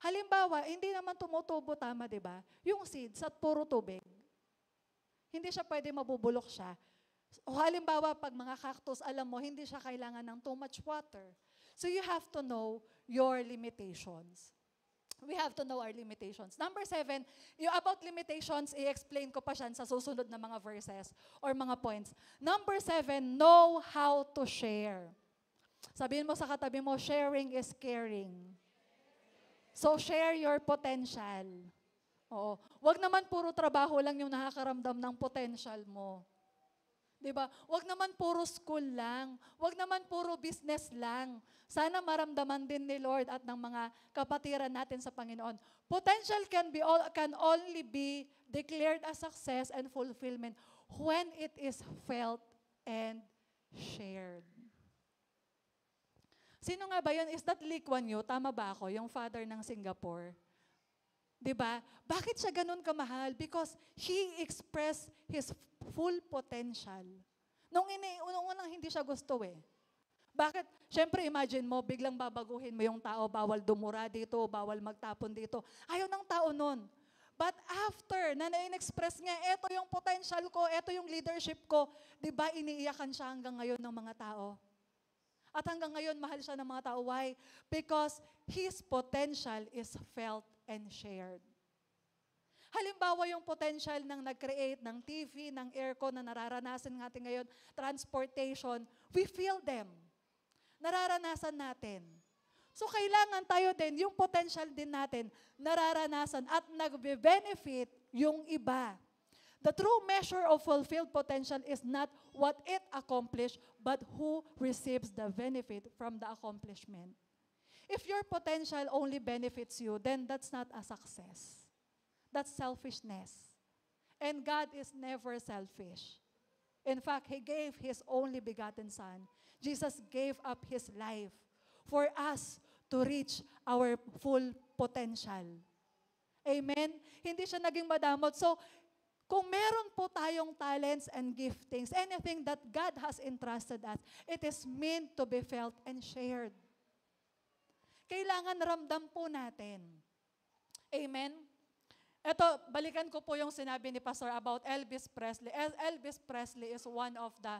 Halimbawa, hindi naman tumutubo tama, di ba? Yung seed sa puro tubig. Hindi siya pwede mabubulok siya. O halimbawa, pag mga cactus, alam mo, hindi siya kailangan ng too much water. So you have to know your limitations. We have to know our limitations. Number 7, yung about limitations, i-explain ko pa siya sa susunod na mga verses or mga points. Number 7, know how to share. Sabihin mo sa katabi mo, sharing is caring. So share your potential. Oo. Wag naman puro trabaho lang yung nakakaramdam ng potential mo. Diba? Wag naman puro school lang. Wag naman puro business lang. Sana maramdaman din ni Lord at ng mga kapatiran natin sa Panginoon. Potential can only be declared as success and fulfillment when it is felt and shared. Sino nga ba yun? Is that Lee Kuan Yew? Tama ba ako? Yung father ng Singapore. Diba? Bakit siya ganun kamahal? Because he expressed his full potential. Nung unang hindi siya gusto Bakit? Siyempre, imagine mo, biglang babaguhin mo yung tao, bawal dumura dito, bawal magtapon dito. Ayaw ng tao nun. But after na na-express niya, eto yung potential ko, eto yung leadership ko, di ba iniiyakan siya hanggang ngayon ng mga tao? At hanggang ngayon, mahal siya ng mga tao. Why? Because his potential is felt and shared. Halimbawa yung potential ng nag-create ng TV, ng aircon na nararanasan natin ngayon, transportation, we feel them. Nararanasan natin. So kailangan tayo din, yung potential din natin, nararanasan at nagbe-benefit yung iba. The true measure of fulfilled potential is not what it accomplished, but who receives the benefit from the accomplishment. If your potential only benefits you, then that's not a success. That's selfishness. And God is never selfish. In fact, He gave His only begotten Son. Jesus gave up His life for us to reach our full potential. Amen? Hindi siya naging madamot. So, kung meron po tayong talents and giftings, anything that God has entrusted us, it is meant to be felt and shared. Kailangan ramdam po natin. Amen? Ito, balikan ko po yung sinabi ni Pastor about Elvis Presley. Elvis Presley is one of the,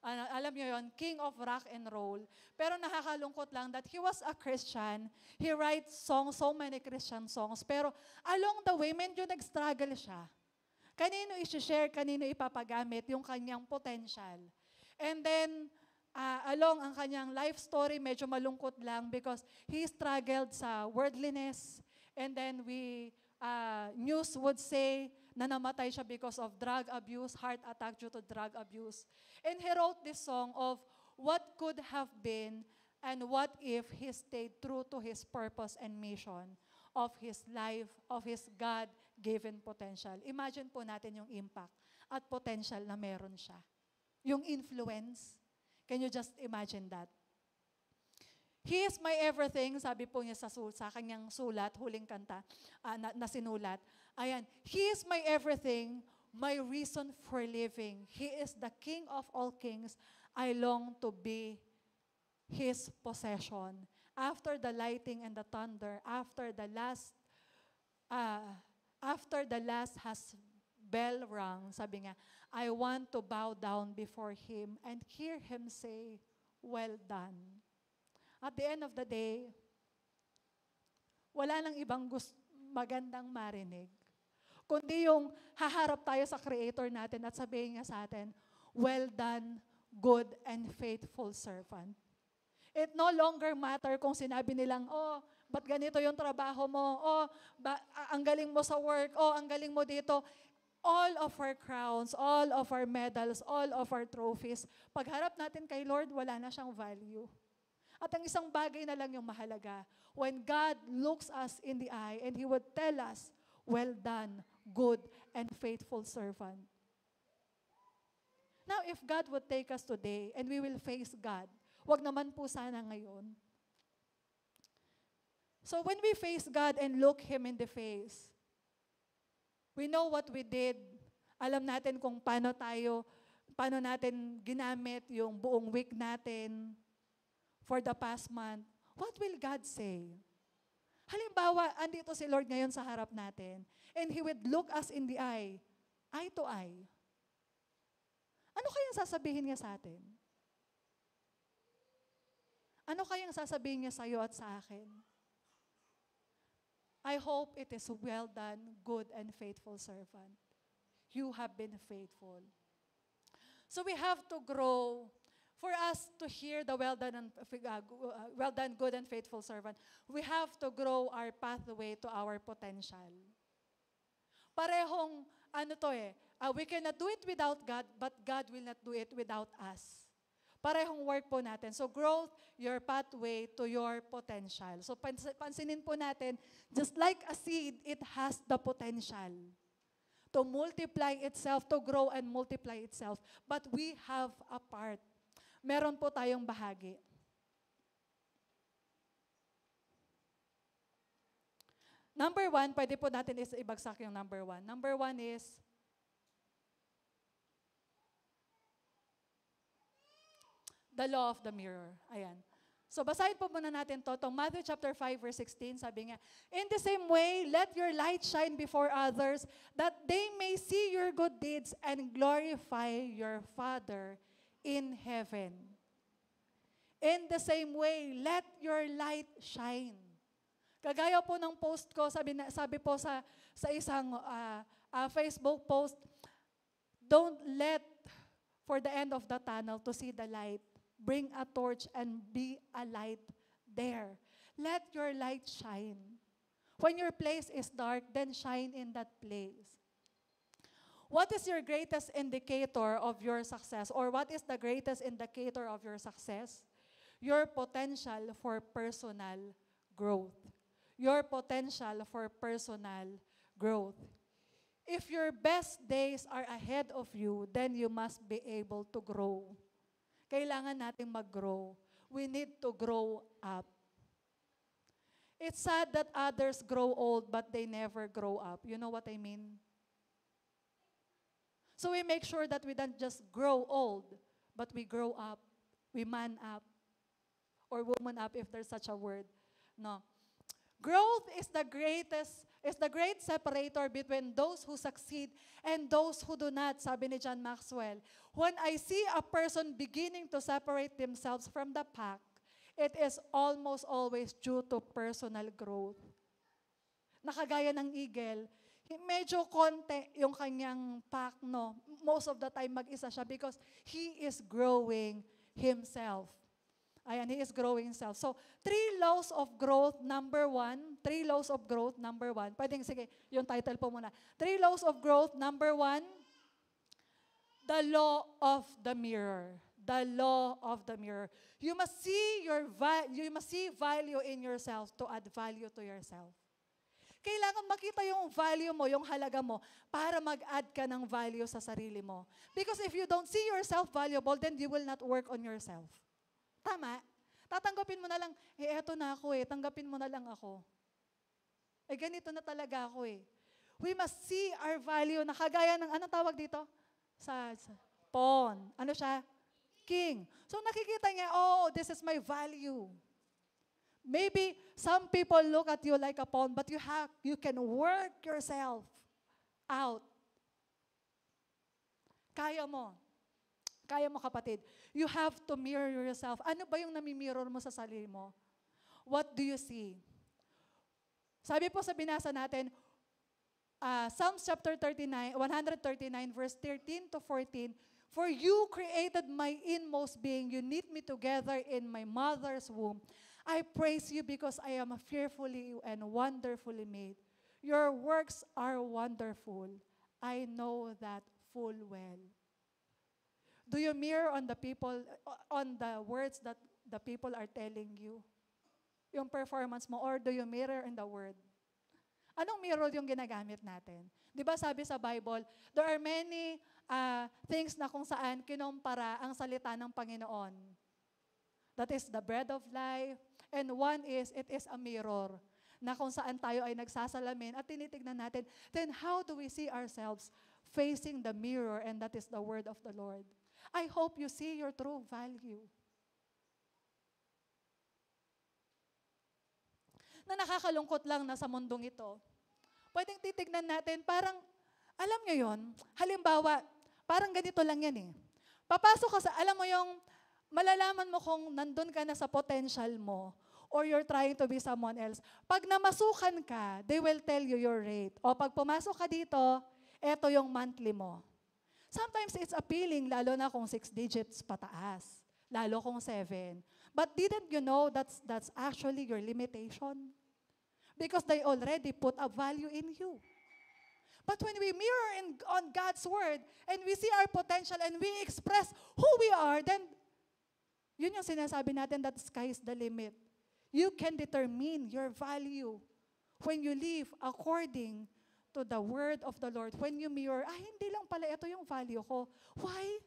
alam nyo yun, king of rock and roll. Pero nakakalungkot lang that he was a Christian. He writes songs, so many Christian songs. Pero along the way, medyo nag-struggle siya. Kanino i-share, kanino ipapagamit yung kanyang potential. And then, along ang kanyang life story, medyo malungkot lang because he struggled sa worldliness. And then news would say na namatay siya because of drug abuse, heart attack due to drug abuse. And he wrote this song of what could have been and what if he stayed true to his purpose and mission of his life, of his God-given potential. Imagine po natin yung impact at potential na meron siya. Yung influence. Can you just imagine that? He is my everything, sabi po niya sa kanyang sulat, huling kanta na sinulat. Ayan, He is my everything, my reason for living. He is the King of all kings. I long to be His possession. After the lightning and the thunder, after the last has bell rung, sabi nga, I want to bow down before Him and hear Him say, well done. At the end of the day, wala nang ibang magandang marinig, kundi yung haharap tayo sa Creator natin at sabihin niya sa atin, well done, good and faithful servant. It no longer matter kung sinabi nilang, oh, ba't ganito yung trabaho mo? Oh, ang galing mo sa work? Oh, ang galing mo dito? All of our crowns, all of our medals, all of our trophies, pagharap natin kay Lord, wala na siyang value. At ang isang bagay na lang yung mahalaga. When God looks us in the eye and He would tell us, well done, good and faithful servant. Now, if God would take us today and we will face God, wag naman po sana ngayon. So when we face God and look Him in the face, we know what we did. Alam natin kung paano natin ginamit yung buong week natin for the past month. What will God say? Halimbawa, andito si Lord ngayon sa harap natin, and He would look us in the eye to eye. Ano kayang sasabihin niya sa atin? Ano kayang sasabihin niya sa iyo at sa akin? I hope it is well done, good and faithful servant. You have been faithful. So we have to grow. For us to hear the well done, good and faithful servant, we have to grow our pathway to our potential. Parehong, we cannot do it without God, but God will not do it without us. Parehong work po natin. So growth, your pathway to your potential. So pansinin po natin, just like a seed, it has the potential to multiply itself, to grow and multiply itself. But we have a part. Meron po tayong bahagi. Number 1, pwede po natin ibagsak yung number 1. Number 1 is, the law of the mirror. Ayan. So basahin po muna natin to. Matthew chapter 5 verse 16, sabi nga, in the same way, let your light shine before others, that they may see your good deeds and glorify your Father in heaven. In the same way, let your light shine. Kagaya po ng post ko, sabi po sa isang Facebook post, don't let for the end of the tunnel to see the light. Bring a torch and be a light there. Let your light shine. When your place is dark, then shine in that place. What is your greatest indicator of your success? Or what is the greatest indicator of your success? Your potential for personal growth. Your potential for personal growth. If your best days are ahead of you, then you must be able to grow. Kailangan nating mag-grow. We need to grow up. It's sad that others grow old but they never grow up. You know what I mean? So we make sure that we don't just grow old, but we grow up, we man up, or woman up if there's such a word. No. Growth is the great separator between those who succeed and those who do not, sabi ni John Maxwell. When I see a person beginning to separate themselves from the pack, it is almost always due to personal growth. Nakagaya ng eagle, medyo konti yung kanyang pack, no? Most of the time mag-isa siya because he is growing himself. Ayan, he is growing himself. So, 3 laws of growth, number 1. 3 laws of growth, number 1. Pwedeng, sige, yung title po muna. 3 laws of growth, number 1. The law of the mirror. The law of the mirror. You must see value in yourself to add value to yourself. Kailangan makita yung value mo, yung halaga mo, para mag-add ka ng value sa sarili mo. Because if you don't see yourself valuable, then you will not work on yourself. Tama? Tatanggapin mo na lang, eto na ako tanggapin mo na lang ako. Ganito na talaga ako We must see our value na kagaya ng, anong tawag dito? Sa pawn. Ano siya? King. So nakikita niya, oh, this is my value. Maybe some people look at you like a pawn, but you can work yourself out. Kaya mo. Kaya mo, kapatid. You have to mirror yourself. Ano ba yung nami-mirror mo sa sarili mo? What do you see? Sabi po sa binasa natin, Psalms chapter 139, verse 13 to 14, For you created my inmost being. You knit me together in my mother's womb. I praise you because I am fearfully and wonderfully made. Your works are wonderful. I know that full well. Do you mirror on the people, on the words that the people are telling you? Yung performance mo, or do you mirror in the word? Anong mirror yung ginagamit natin? Di ba sabi sa Bible, there are many things na kung saan kinumpara ang salita ng Panginoon. That is the bread of life. And one is, it is a mirror na kung saan tayo ay nagsasalamin at tinitignan natin, then how do we see ourselves facing the mirror, and that is the word of the Lord. I hope you see your true value. Na nakakalungkot lang na sa mundong ito, pwedeng titignan natin, parang, alam nyo yun, halimbawa, parang ganito lang yan Papasok ka sa, alam mo yung, malalaman mo kung nandun ka na sa potential mo, or you're trying to be someone else. Pag namasukan ka, they will tell you your rate. O pag pumasok ka dito, eto yung monthly mo. Sometimes it's appealing, lalo na kung 6 digits pataas. Lalo kung 7. But didn't you know that's actually your limitation? Because they already put a value in you. But when we mirror on God's word, and we see our potential, and we express who we are, then yun yung sinasabi natin that sky is the limit. You can determine your value when you live according to the word of the Lord. When you mirror, hindi lang pala ito yung value ko. Why?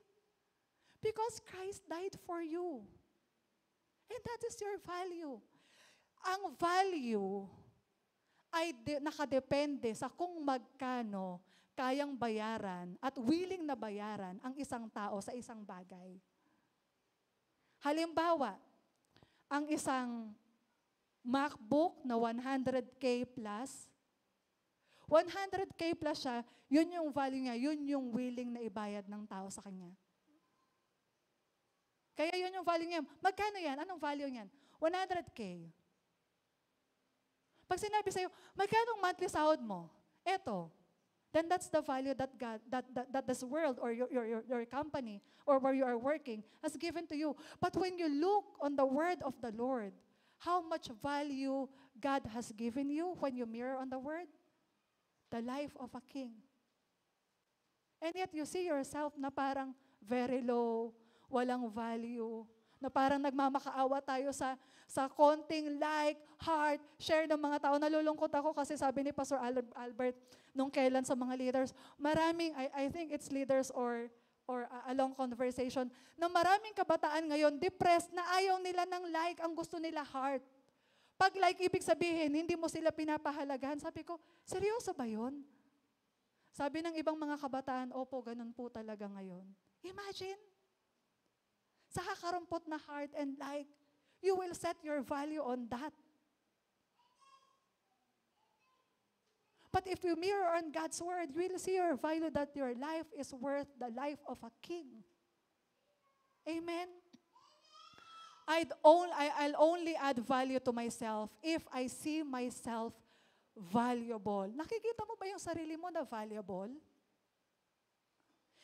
Because Christ died for you. And that is your value. Ang value ay nakadepende sa kung magkano kayang bayaran at willing na bayaran ang isang tao sa isang bagay. Halimbawa, ang isang MacBook na 100K plus, 100K plus siya, yun yung value niya, yun yung willing na ibayad ng tao sa kanya. Kaya yun yung value niya. Magkano yan? Anong value niyan? 100K. Pag sinabi sa'yo, magkano ang monthly sahod mo? Eto. Then that's the value that God, that this world or your company or where you are working has given to you. But when you look on the word of the Lord, how much value God has given you when you mirror on the word? The life of a king. And yet you see yourself na parang very low, walang value, na parang nagmamakaawa tayo sa konting like, heart, share ng mga tao. Nalulungkot ako kasi sabi ni Pastor Albert nung kailan sa mga leaders, maraming, I think it's leaders or a long conversation, na maraming kabataan ngayon depressed na ayaw nila ng like, ang gusto nila heart. Pag like, ibig sabihin, hindi mo sila pinapahalagahan. Sabi ko, seryoso ba yun? Sabi ng ibang mga kabataan, opo, ganun po talaga ngayon. Imagine, sa kakarumpot na heart and like, you will set your value on that. But if you mirror on God's word, you will see your value that your life is worth the life of a king. Amen? I'll only add value to myself if I see myself valuable. Nakikita mo ba yung sarili mo na valuable?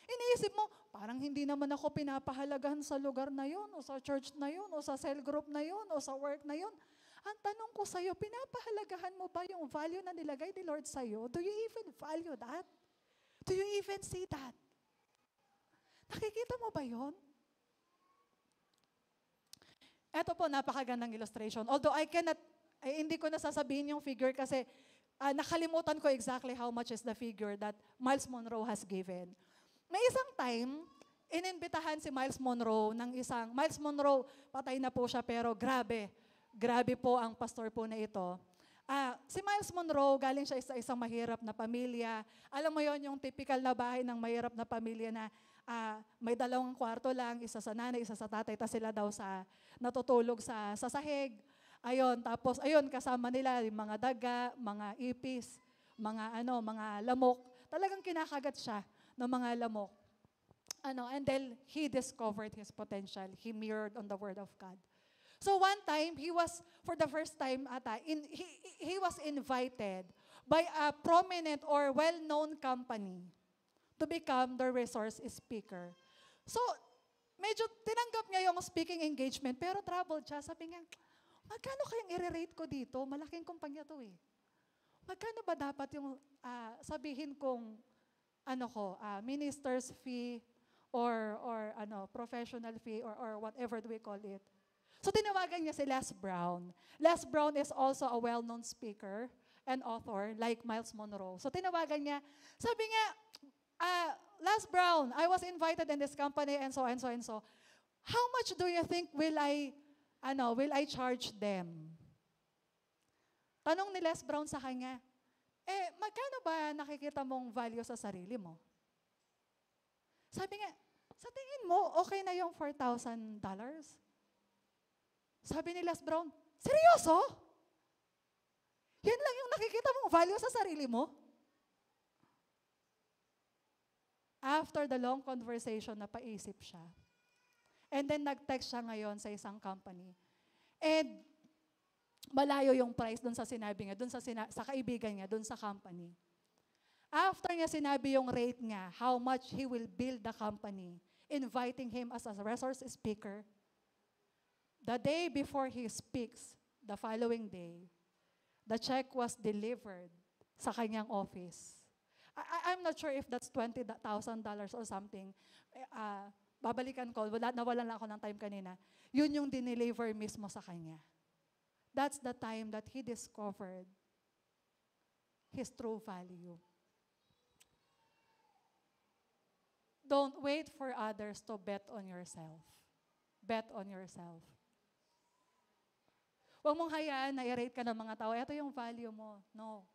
Iniisip mo, parang hindi naman ako pinapahalagahan sa lugar na yun, o sa church na yun, o sa cell group na yun, o sa work na yun. Ang tanong ko sa'yo, pinapahalagahan mo ba yung value na nilagay ni Lord sa'yo? Do you even value that? Do you even see that? Nakikita mo ba yun? Ito po, napakagandang illustration. Although hindi ko nasasabihin yung figure kasi nakalimutan ko exactly how much is the figure that Myles Munroe has given. May isang time, inimbitahan si Myles Munroe Myles Munroe, patay na po siya pero grabe po ang pastor po na ito. Si Myles Munroe, galing siya sa isang mahirap na pamilya. Alam mo yon yung typical na bahay ng mahirap na pamilya na may 2 kwarto lang, isa sa nanay, isa sa tatay, tapos sila daw natutulog sa sahig. Tapos kasama nila yung mga daga, mga ipis, mga lamok. Talagang kinakagat siya ng mga lamok. And then he discovered his potential. He mirrored on the Word of God. So one time, for the first time he was invited by a prominent or well-known company to become the resource speaker. So, medyo tinanggap niya yung speaking engagement, pero troubled siya. Sabi niya, magkano kayang i-rate ko dito? Malaking kumpanya to eh. Magkano ba dapat yung sabihin kong minister's fee or professional fee or whatever do we call it? So tinawagan niya si Les Brown. Les Brown is also a well-known speaker and author like Myles Munroe. So tinawagan niya, sabi niya, Les Brown, I was invited in this company and so and so and so. How much do you think will I charge them? Tanong ni Les Brown sa kanya, magkano ba nakikita mong value sa sarili mo? Sabi nga, sa tingin mo, okay na yung $4,000? Sabi ni Les Brown, seryoso? Yan lang yung nakikita mong value sa sarili mo? After the long conversation, napaisip siya. And then nag-text siya ngayon sa isang company. And malayo yung price doon sa sinabi niya, sa kaibigan niya, doon sa company. After niya sinabi yung rate niya, how much he will build the company, inviting him as a resource speaker, the day before he speaks, the following day, the check was delivered sa kanyang office. I'm not sure if that's $20,000 or something. Babalikan ko, nawalan lang ako ng time kanina. Yun yung dineliver mismo sa kanya. That's the time that he discovered his true value. Don't wait for others to bet on yourself. Bet on yourself. Huwag mong hayaan na i-rate ka ng mga tao, ito yung value mo. No.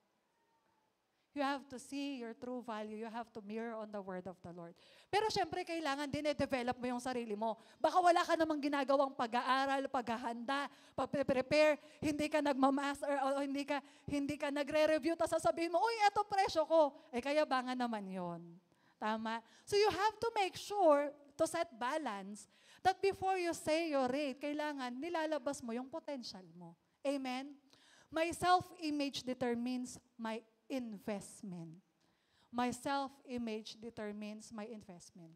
You have to see your true value. You have to mirror on the Word of the Lord. Pero syempre, kailangan din i-develop mo yung sarili mo. Baka wala ka namang ginagawang pag-aaral, paghahanda, pag-prepare, hindi ka nagmamaster, o hindi ka nagre-review, tapos sasabihin mo, uy, eto presyo ko. Kayabangan naman yon. Tama? So you have to make sure to set balance that before you say your rate, kailangan nilalabas mo yung potential mo. Amen? My self-image determines my investment. My self-image determines my investment.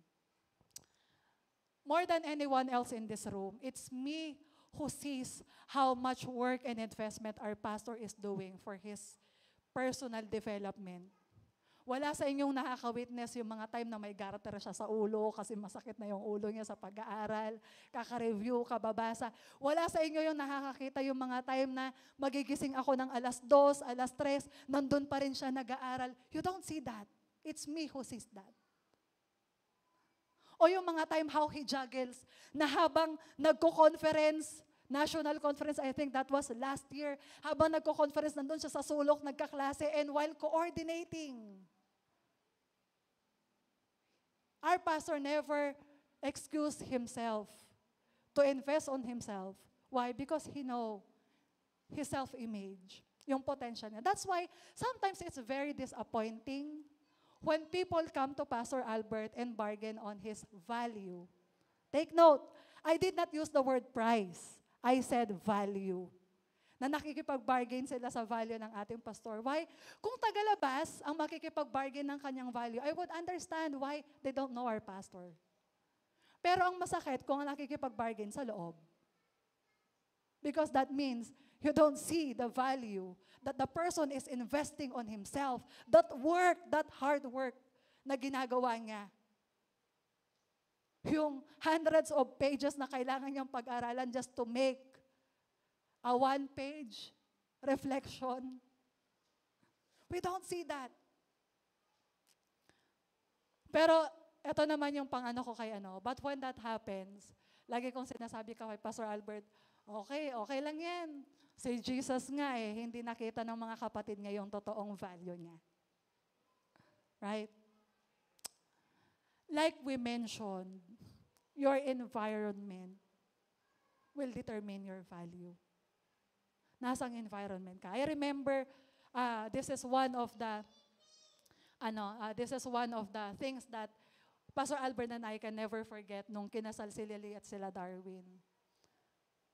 More than anyone else in this room, it's me who sees how much work and investment our pastor is doing for his personal development. Wala sa inyong nakaka-witness yung mga time na may garter siya sa ulo kasi masakit na yung ulo niya sa pag-aaral, kaka-review, kababasa. Wala sa inyo yung nakakakita yung mga time na magigising ako ng 2:00, 3:00, nandun pa rin siya nag-aaral. You don't see that. It's me who sees that. O yung mga time how he juggles, na habang nagko-conference, National conference, I think that was last year. Habang nagko-conference, nandun siya sa sulok, nagkaklase, and while coordinating. Our pastor never excused himself to invest on himself. Why? Because he know his self-image, yung potential niya. That's why sometimes it's very disappointing when people come to Pastor Albert and bargain on his value. Take note, I did not use the word price. I said value. Na nakikipag-bargain sila sa value ng ating pastor. Why? Kung tagalabas ang makikipag-bargain ng kanyang value, I would understand why they don't know our pastor. Pero ang masakit kung nakikipag-bargain sa loob. Because that means you don't see the value that the person is investing on himself. That work, that hard work na ginagawa niya. Yung hundreds of pages na kailangan niyang pag-aralan just to make a one-page reflection. We don't see that. Pero ito naman yung pang-ano ko kay ano. But when that happens, lagi kong sinasabi kay Pastor Albert, okay lang yan. Si Jesus nga hindi nakita ng mga kapatid niya yung totoong value niya. Right? Like we mentioned, your environment will determine your value. Nasang environment ka? I remember, this is one of the things that Pastor Albert and I can never forget nung kinasal si Lily at sila Darwin.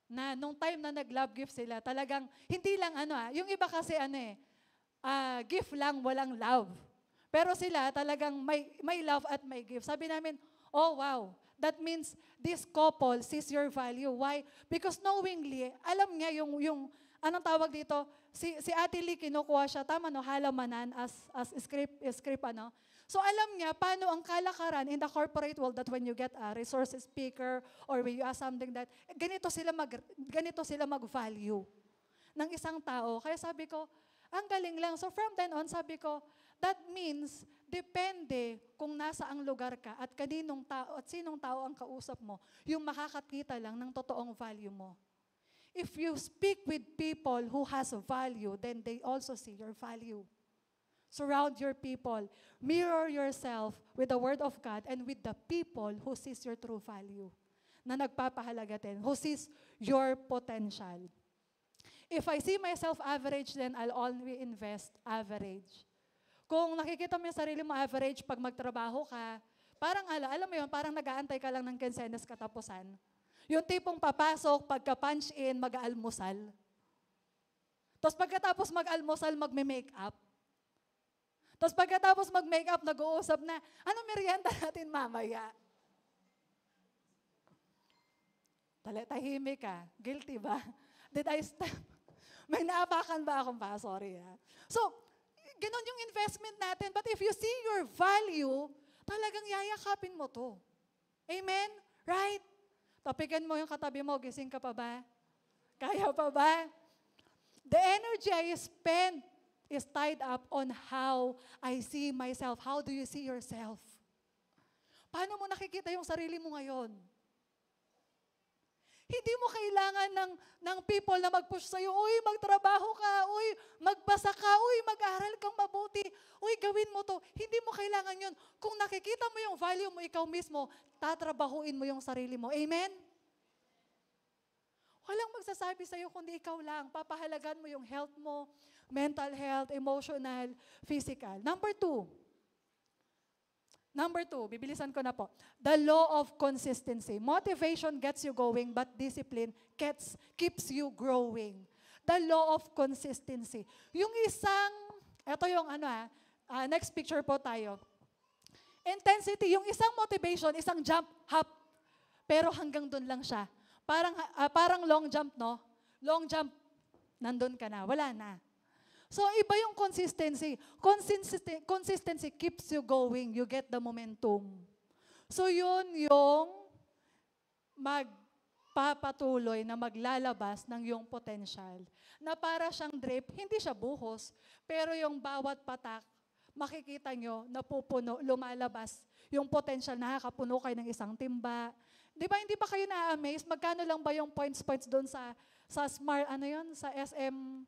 Na nung time na nag-love gift sila, talagang, hindi lang yung iba kasi gift lang, walang love. Pero sila talagang may love at may gift. Sabi namin, oh wow, that means this couple sees your value. Why? Because knowingly, alam niya yung anong tawag dito, si Ate Lee kinukuha siya, tama no, halamanan as script So alam niya paano ang kalakaran in the corporate world that when you get a resource speaker or when you ask something that, ganito sila mag-value ng isang tao. Kaya sabi ko, ang galing lang. So from then on, sabi ko, that means, depende kung nasa ang lugar ka at kaninong tao at sinong tao ang kausap mo, yung makakakita lang ng totoong value mo. If you speak with people who has value, then they also see your value. Surround your people. Mirror yourself with the Word of God and with the people who sees your true value. Na nagpapahalaga din, who sees your potential. If I see myself average, then I'll only invest average. Kung nakikita mo yung sarili mo average pag magtrabaho ka, parang alam mo yun, parang nag-aantay ka lang ng kinsenas katapusan. Yung tipong papasok, pagka-punch in, mag-aalmusal. Tapos pagkatapos mag-almusal, magme-makeup. Tapos pagkatapos mag-makeup, nag-uusap na, ano merienda natin mamaya? Tahimik ka. Guilty ba? Did I stop? May naapakan ba akong pa? Sorry So, ganun yung investment natin. But if you see your value, talagang yayakapin mo to. Amen? Right? Tapikan mo yung katabi mo, gising ka pa ba? Kaya pa ba? The energy I spend is tied up on how I see myself. How do you see yourself? Paano mo nakikita yung sarili mo ngayon? Hindi mo kailangan ng people na mag-push sa'yo, uy, magtrabaho ka, uy, magbasa ka, uy, mag-aral kang mabuti, uy, gawin mo to. Hindi mo kailangan yun. Kung nakikita mo yung value mo, ikaw mismo, tatrabahuin mo yung sarili mo. Amen? Walang magsasabi sa'yo kundi ikaw lang. Papahalagan mo yung health mo, mental health, emotional, physical. Number two, bibilisan ko na po. The law of consistency. Motivation gets you going, but discipline keeps you growing. The law of consistency. Yung ito yung next picture po tayo. Intensity, yung isang motivation, isang jump, hop, pero hanggang dun lang siya. Parang long jump, no? Long jump, nandun ka na, wala na. So, iba yung consistency. Consistency keeps you going. You get the momentum. So, yun yung magpapatuloy na maglalabas ng yung potential. Na para siyang drip, hindi siya buhos, pero yung bawat patak, makikita nyo, napupuno, lumalabas yung potential, nakakapuno kayo ng isang timba, Di ba, hindi ba kayo na-amaze? Magkano lang ba yung points doon sa smart, sa SM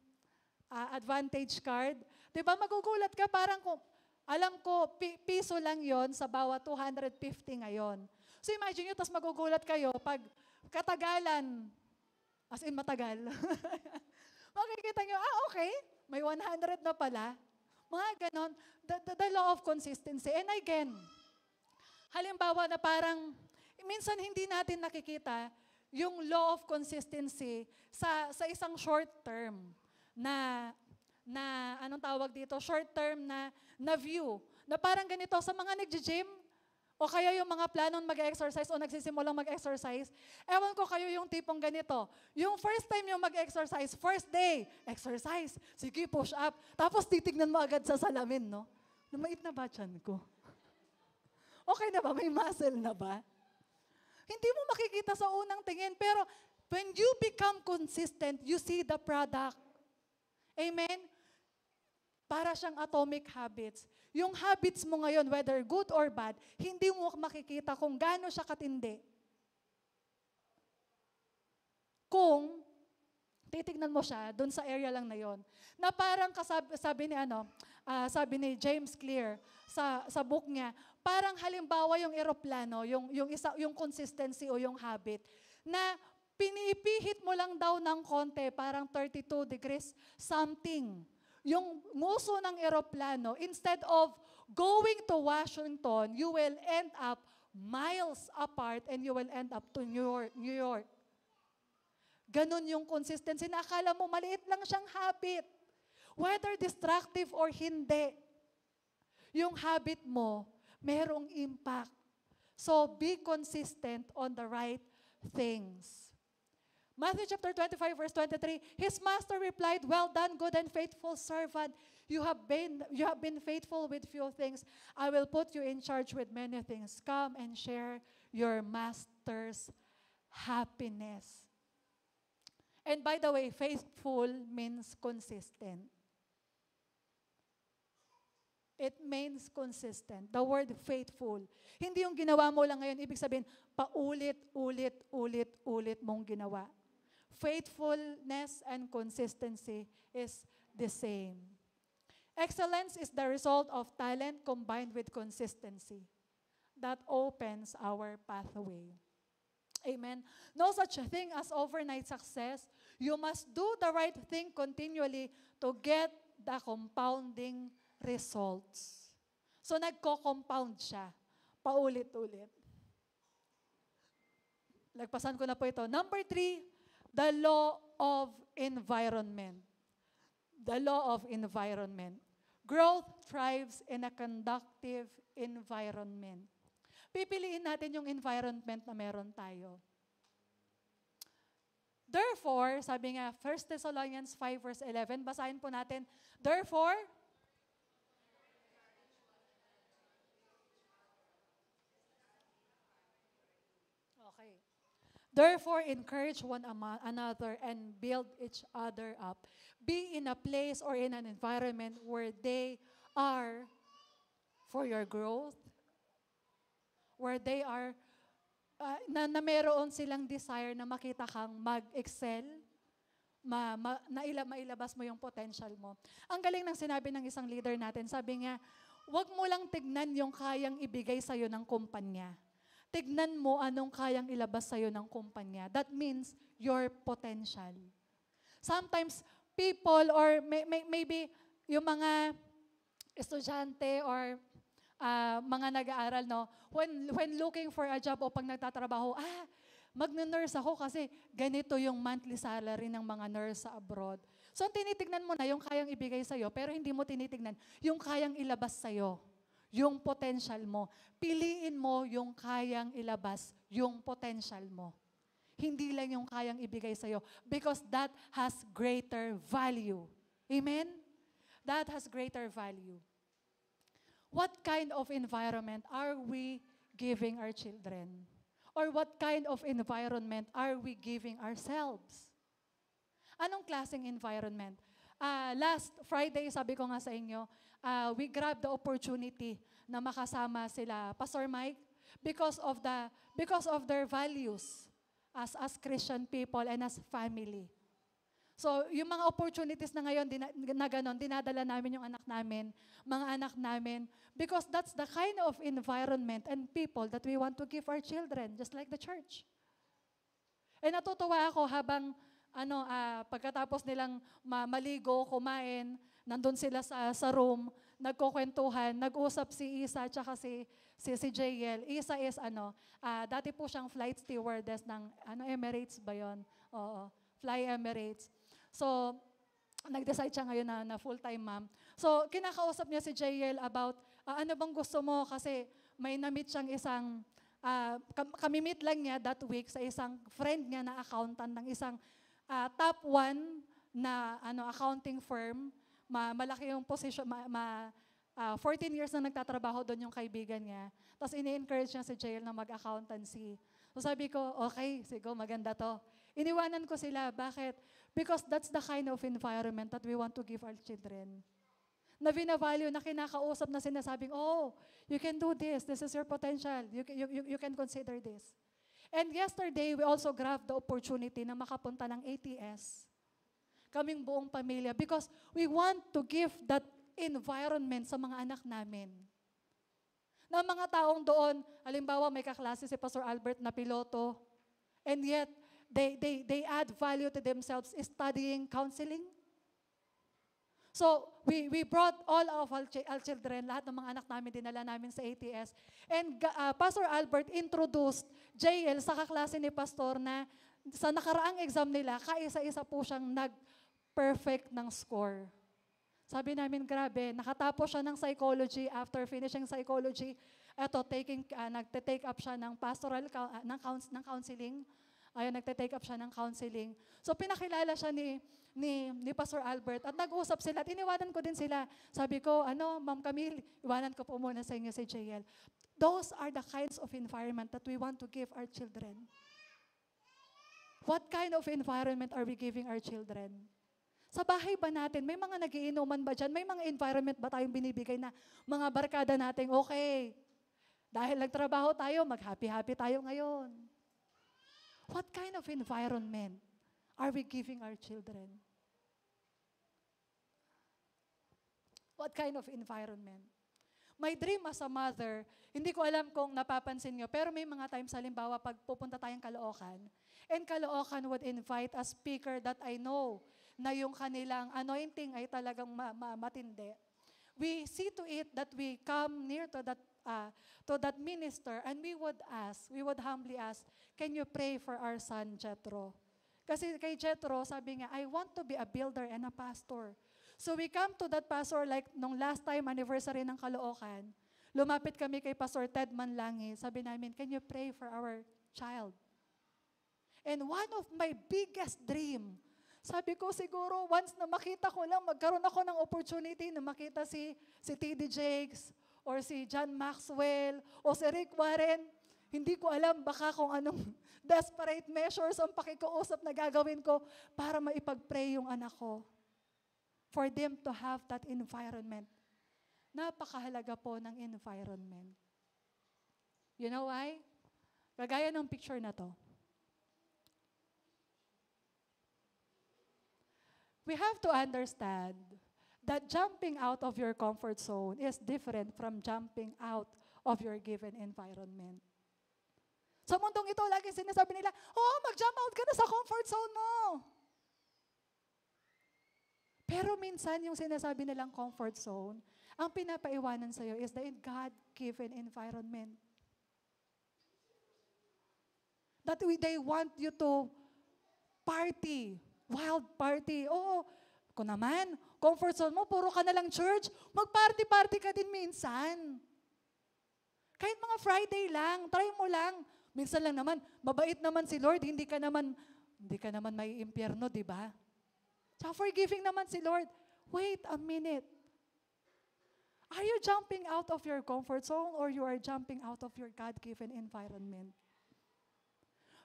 Advantage card? Di ba, magugulat ka, parang kung, alam ko, piso lang yon sa bawat 250 ngayon. So imagine nyo, tapos magugulat kayo, pag katagalan, as in matagal, makikita nyo, okay, may 100 na pala. Mga ganon, the law of consistency. And again, halimbawa na parang, minsan hindi natin nakikita yung law of consistency sa isang short term na anong tawag dito? Short term na view. Na parang ganito, sa mga nag-gym, o kaya yung mga planong mag-exercise o nagsisimulang mag-exercise, ewan ko kayo yung tipong ganito. Yung first time yung mag-exercise, first day, exercise, sige, push up. Tapos titignan mo agad sa salamin, no? Lumait na ba tiyan ko? Okay na ba? May muscle na ba? Hindi mo makikita sa unang tingin, pero when you become consistent, you see the product. Amen? Para siyang atomic habits. Yung habits mo ngayon, whether good or bad, hindi mo makikita kung gaano siya katindi. Kung titignan mo siya doon sa area lang na yon. Na parang sabi ni James Clear sa book niya, parang halimbawa yung eroplano, yung consistency o yung habit, na pinipihit mo lang daw ng konti, parang 32 degrees something. Yung nguso ng eroplano, instead of going to Washington, you will end up miles apart and you will end up to New York. Ganon yung consistency na akala mo maliit lang siyang habit. Whether destructive or hindi, yung habit mo, merong impact. So be consistent on the right things. Matthew chapter 25, verse 23, his master replied, well done, good and faithful servant. You have been faithful with few things. I will put you in charge with many things. Come and share your master's happiness. And by the way, faithful means consistent. It means consistent. The word faithful. Hindi yung ginawa mo lang ngayon, ibig sabihin, paulit-ulit mong ginawa. Faithfulness and consistency is the same. Excellence is the result of talent combined with consistency. That opens our pathway. Amen. No such a thing as overnight success. You must do the right thing continually to get the compounding results. So nagko-compound siya. Paulit-ulit. Lagpasan ko na po ito. Number 3, the law of environment. The law of environment. Growth thrives in a conductive environment. Pipiliin natin yung environment na meron tayo. Therefore, sabi nga, 1 Thessalonians 5 verse 11, basahin po natin. Therefore, therefore, encourage one another and build each other up. Be in a place or in an environment where they are for your growth, where they are, na meron silang desire na makita kang mag-excel, mailabas mo yung potential mo. Ang galing ng sinabi ng isang leader natin, sabi niya, huwag mo lang tignan yung kayang ibigay sa'yo ng kumpanya. Tignan mo anong kayang ilabas sa'yo ng kumpanya. That means your potential. Sometimes, people or maybe yung mga estudyante or mga nag-aaral, no, when looking for a job o pag nagtatrabaho, mag-nurse ako kasi ganito yung monthly salary ng mga nurse sa abroad. So, tinitignan mo na yung kayang ibigay sa'yo, pero hindi mo tinitignan yung kayang ilabas sa'yo. Yung potential mo. Piliin mo yung kayang ilabas, yung potential mo. Hindi lang yung kayang ibigay sa'yo. Because that has greater value. Amen? That has greater value. What kind of environment are we giving our children? Or what kind of environment are we giving ourselves? Anong klaseng environment? Last Friday, sabi ko nga sa inyo, we grabbed the opportunity na makasama sila Pastor Mike, because of their values as Christian people and as family. So, yung mga opportunities na ngayon na ganon, dinadala namin yung anak namin, mga anak namin, because that's the kind of environment and people that we want to give our children, just like the church. Eh natutuwa ako habang pagkatapos nilang maligo, kumain, nandun sila sa room, nagkukwentuhan, nag-usap si Isa at saka si JL. Isa is dati po siyang flight stewardess ng Emirates ba yun? Oo, Fly Emirates. So, nag-decide siya ngayon na full-time mom. So, kinakausap niya si JL about ano bang gusto mo kasi may na-meet siyang isang kami-meet lang niya that week sa isang friend niya na accountant ng isang top 1 na accounting firm. Malaki yung position, 14 years na nagtatrabaho doon yung kaibigan niya. Tapos ini-encourage niya si JL na mag-accountancy. So sabi ko, okay, sigo, maganda to. Iniwanan ko sila. Bakit? Because that's the kind of environment that we want to give our children. Na binavalue, na kinakausap, na sinasabing, oh, you can do this. This is your potential. You can consider this. And yesterday, we also grabbed the opportunity na makapunta ng ATS. Kaming buong pamilya. Because we want to give that environment sa mga anak namin. Na mga taong doon, halimbawa may kaklase si Pastor Albert na piloto, and yet, they add value to themselves studying counseling. So, we brought all of our children, lahat ng mga anak namin, dinala namin sa ATS. And Pastor Albert introduced JL sa kaklase ni Pastor na sa nakaraang exam nila, kaisa-isa po siyang nag-perfect ng score. Sabi namin, grabe, nakatapos siya ng psychology. After finishing psychology, nagte-take up siya ng pastoral, ng counseling. Ayun, nagte-take up siya ng counseling. So, pinakilala siya ni Pastor Albert at nag-usap sila at iniwanan ko din sila. Sabi ko, Ma'am Camille, iwanan ko po muna sa inyo si JL. Those are the kinds of environment that we want to give our children. What kind of environment are we giving our children? Sa bahay ba natin, may mga nagiinuman ba dyan? May mga environment ba tayong binibigay na mga barkada natin, okay, dahil nagtrabaho tayo, mag-happy-happy tayo ngayon. What kind of environment are we giving our children? What kind of environment? My dream as a mother, hindi ko alam kung napapansin nyo, pero may mga times, halimbawa, pag pupunta tayong Caloocan, and Caloocan would invite a speaker that I know na yung kanilang anointing ay talagang matindi. We see to it that we come near to that minister and we would humbly ask, can you pray for our son Jethro? Kasi kay Jethro, sabi nga, I want to be a builder and a pastor. So we come to that pastor like nung last time anniversary ng Caloocan, lumapit kami kay Pastor Ted Manlangi. Sabi namin, can you pray for our child? And one of my biggest dream, sabi ko siguro once na makita ko lang, magkaroon ako ng opportunity na makita si T.D. Jakes or si John Maxwell o si Rick Warren, hindi ko alam baka kung anong desperate measures ang pakikuusap na gagawin ko para maipag-pray yung anak ko. For them to have that environment. Napakahalaga po ng environment. You know why? Kagaya ng picture na to. We have to understand that jumping out of your comfort zone is different from jumping out of your given environment. Sa mundong ito, lagi sinasabi nila, mag-jump out ka na sa comfort zone mo. Pero minsan, yung sinasabi nilang comfort zone, ang pinapaiwanan sa'yo is the God-given environment. That they want you to party, wild party. Oo, kung naman, comfort zone mo, puro ka na lang church, mag-party-party ka din minsan. Kahit mga Friday lang, try mo lang. Minsan lang naman, mabait naman si Lord, hindi ka naman may impyerno, di ba? So forgiving naman si Lord. Wait a minute. Are you jumping out of your comfort zone or you are jumping out of your God-given environment?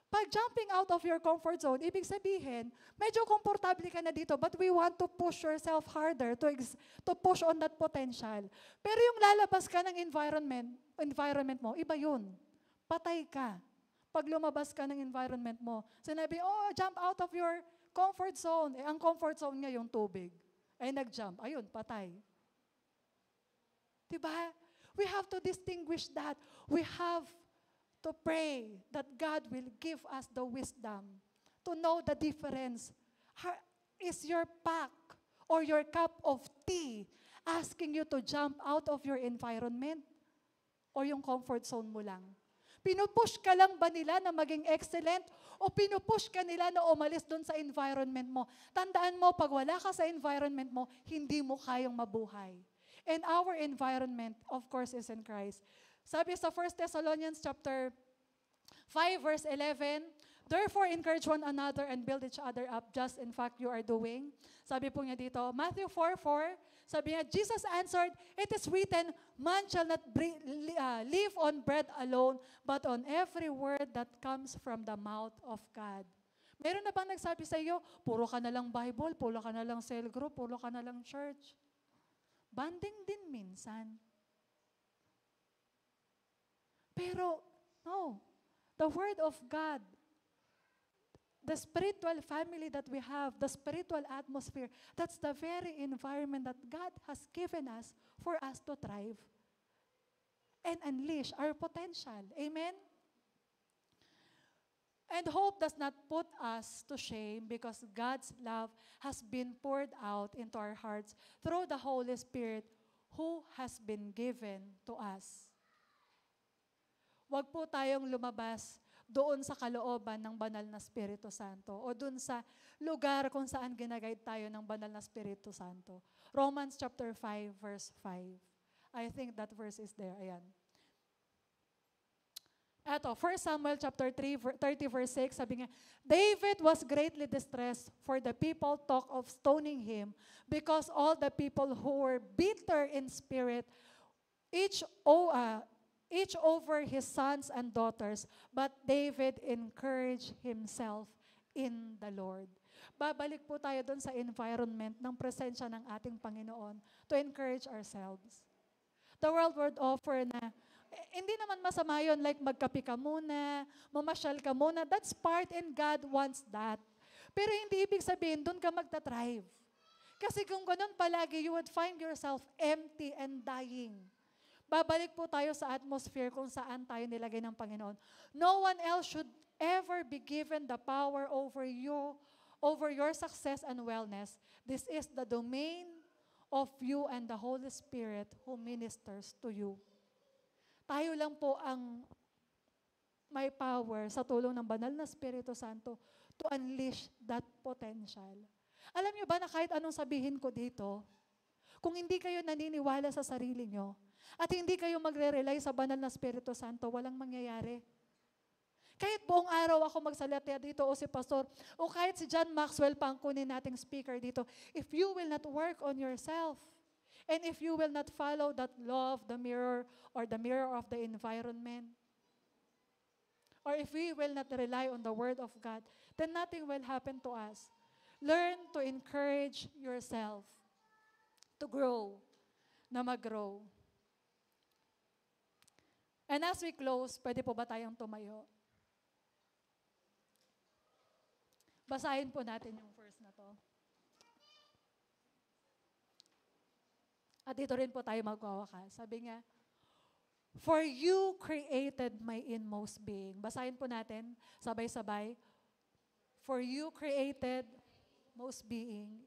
Pag jumping out of your comfort zone, ibig sabihin, medyo komportable ka na dito, but we want to push yourself harder to push on that potential. Pero yung lalabas ka ng environment mo, iba yun. patay ka. Pag lumabas ka ng environment mo, sinabi, oh, jump out of your comfort zone. Ang comfort zone nga yung tubig. Ay nag-jump. Ayun, patay. Diba? We have to distinguish that. We have to pray that God will give us the wisdom to know the difference. Is your pack or your cup of tea asking you to jump out of your environment? O yung comfort zone mo lang? Pinupush ka lang ba nila na maging excellent? O pinupush ka nila na umalis doon sa environment mo? Tandaan mo, pag wala ka sa environment mo, hindi mo kayang mabuhay. And our environment, of course, is in Christ. Sabi sa 1 Thessalonians chapter 5, verse 11, therefore, encourage one another and build each other up, just in fact you are doing. Sabi po niya dito, Matthew 4:4, sabi niya, Jesus answered, it is written, man shall not live on bread alone, but on every word that comes from the mouth of God. Meron na bang nagsabi sa iyo, puro ka na lang Bible, puro ka na lang cell group, puro ka na lang church? Banding din minsan. Pero, no. The Word of God, the spiritual family that we have, the spiritual atmosphere, that's the very environment that God has given us for us to thrive and unleash our potential. Amen? And hope does not put us to shame because God's love has been poured out into our hearts through the Holy Spirit who has been given to us. Huwag po tayong lumabas doon sa kalooban ng banal na Espiritu Santo o doon sa lugar kung saan ginaguide tayo ng banal na Espiritu Santo. Romans chapter 5, verse 5. I think that verse is there. Ayan. Eto, 1 Samuel chapter 3, 30 verse 6, sabi nga, David was greatly distressed for the people talk of stoning him because all the people who were bitter in spirit, each over his sons and daughters, but David encouraged himself in the Lord. Babalik po tayo doon sa environment ng presensya ng ating Panginoon to encourage ourselves. The world would offer na, hindi naman masama yun, like magkapi ka muna, mamasyal ka muna, that's part and God wants that. Pero hindi ibig sabihin, doon ka magta-thrive. Kasi kung ganun palagi, you would find yourself empty and dying. Babalik po tayo sa atmosphere kung saan tayo nilagay ng Panginoon. No one else should ever be given the power over you, over your success and wellness. This is the domain of you and the Holy Spirit who ministers to you. Tayo lang po ang may power sa tulong ng banal na Espiritu Santo to unleash that potential. Alam niyo ba na kahit anong sabihin ko dito, kung hindi kayo naniniwala sa sarili nyo, at hindi kayo magre-rely sa banal na Espiritu Santo, walang mangyayari. Kahit buong araw ako magsalita dito o si Pastor, o kahit si John Maxwell pa ang kunin nating speaker dito, if you will not work on yourself, and if you will not follow that law of the mirror or the mirror of the environment, or if we will not rely on the Word of God, then nothing will happen to us. Learn to encourage yourself to grow, na mag-grow. And as we close, pwede po ba tayong tumayo? Basahin po natin yung verse na to. At dito rin po tayo magwawakas. Sabi nga, for you created my inmost being. Basahin po natin, sabay-sabay. For you created most being.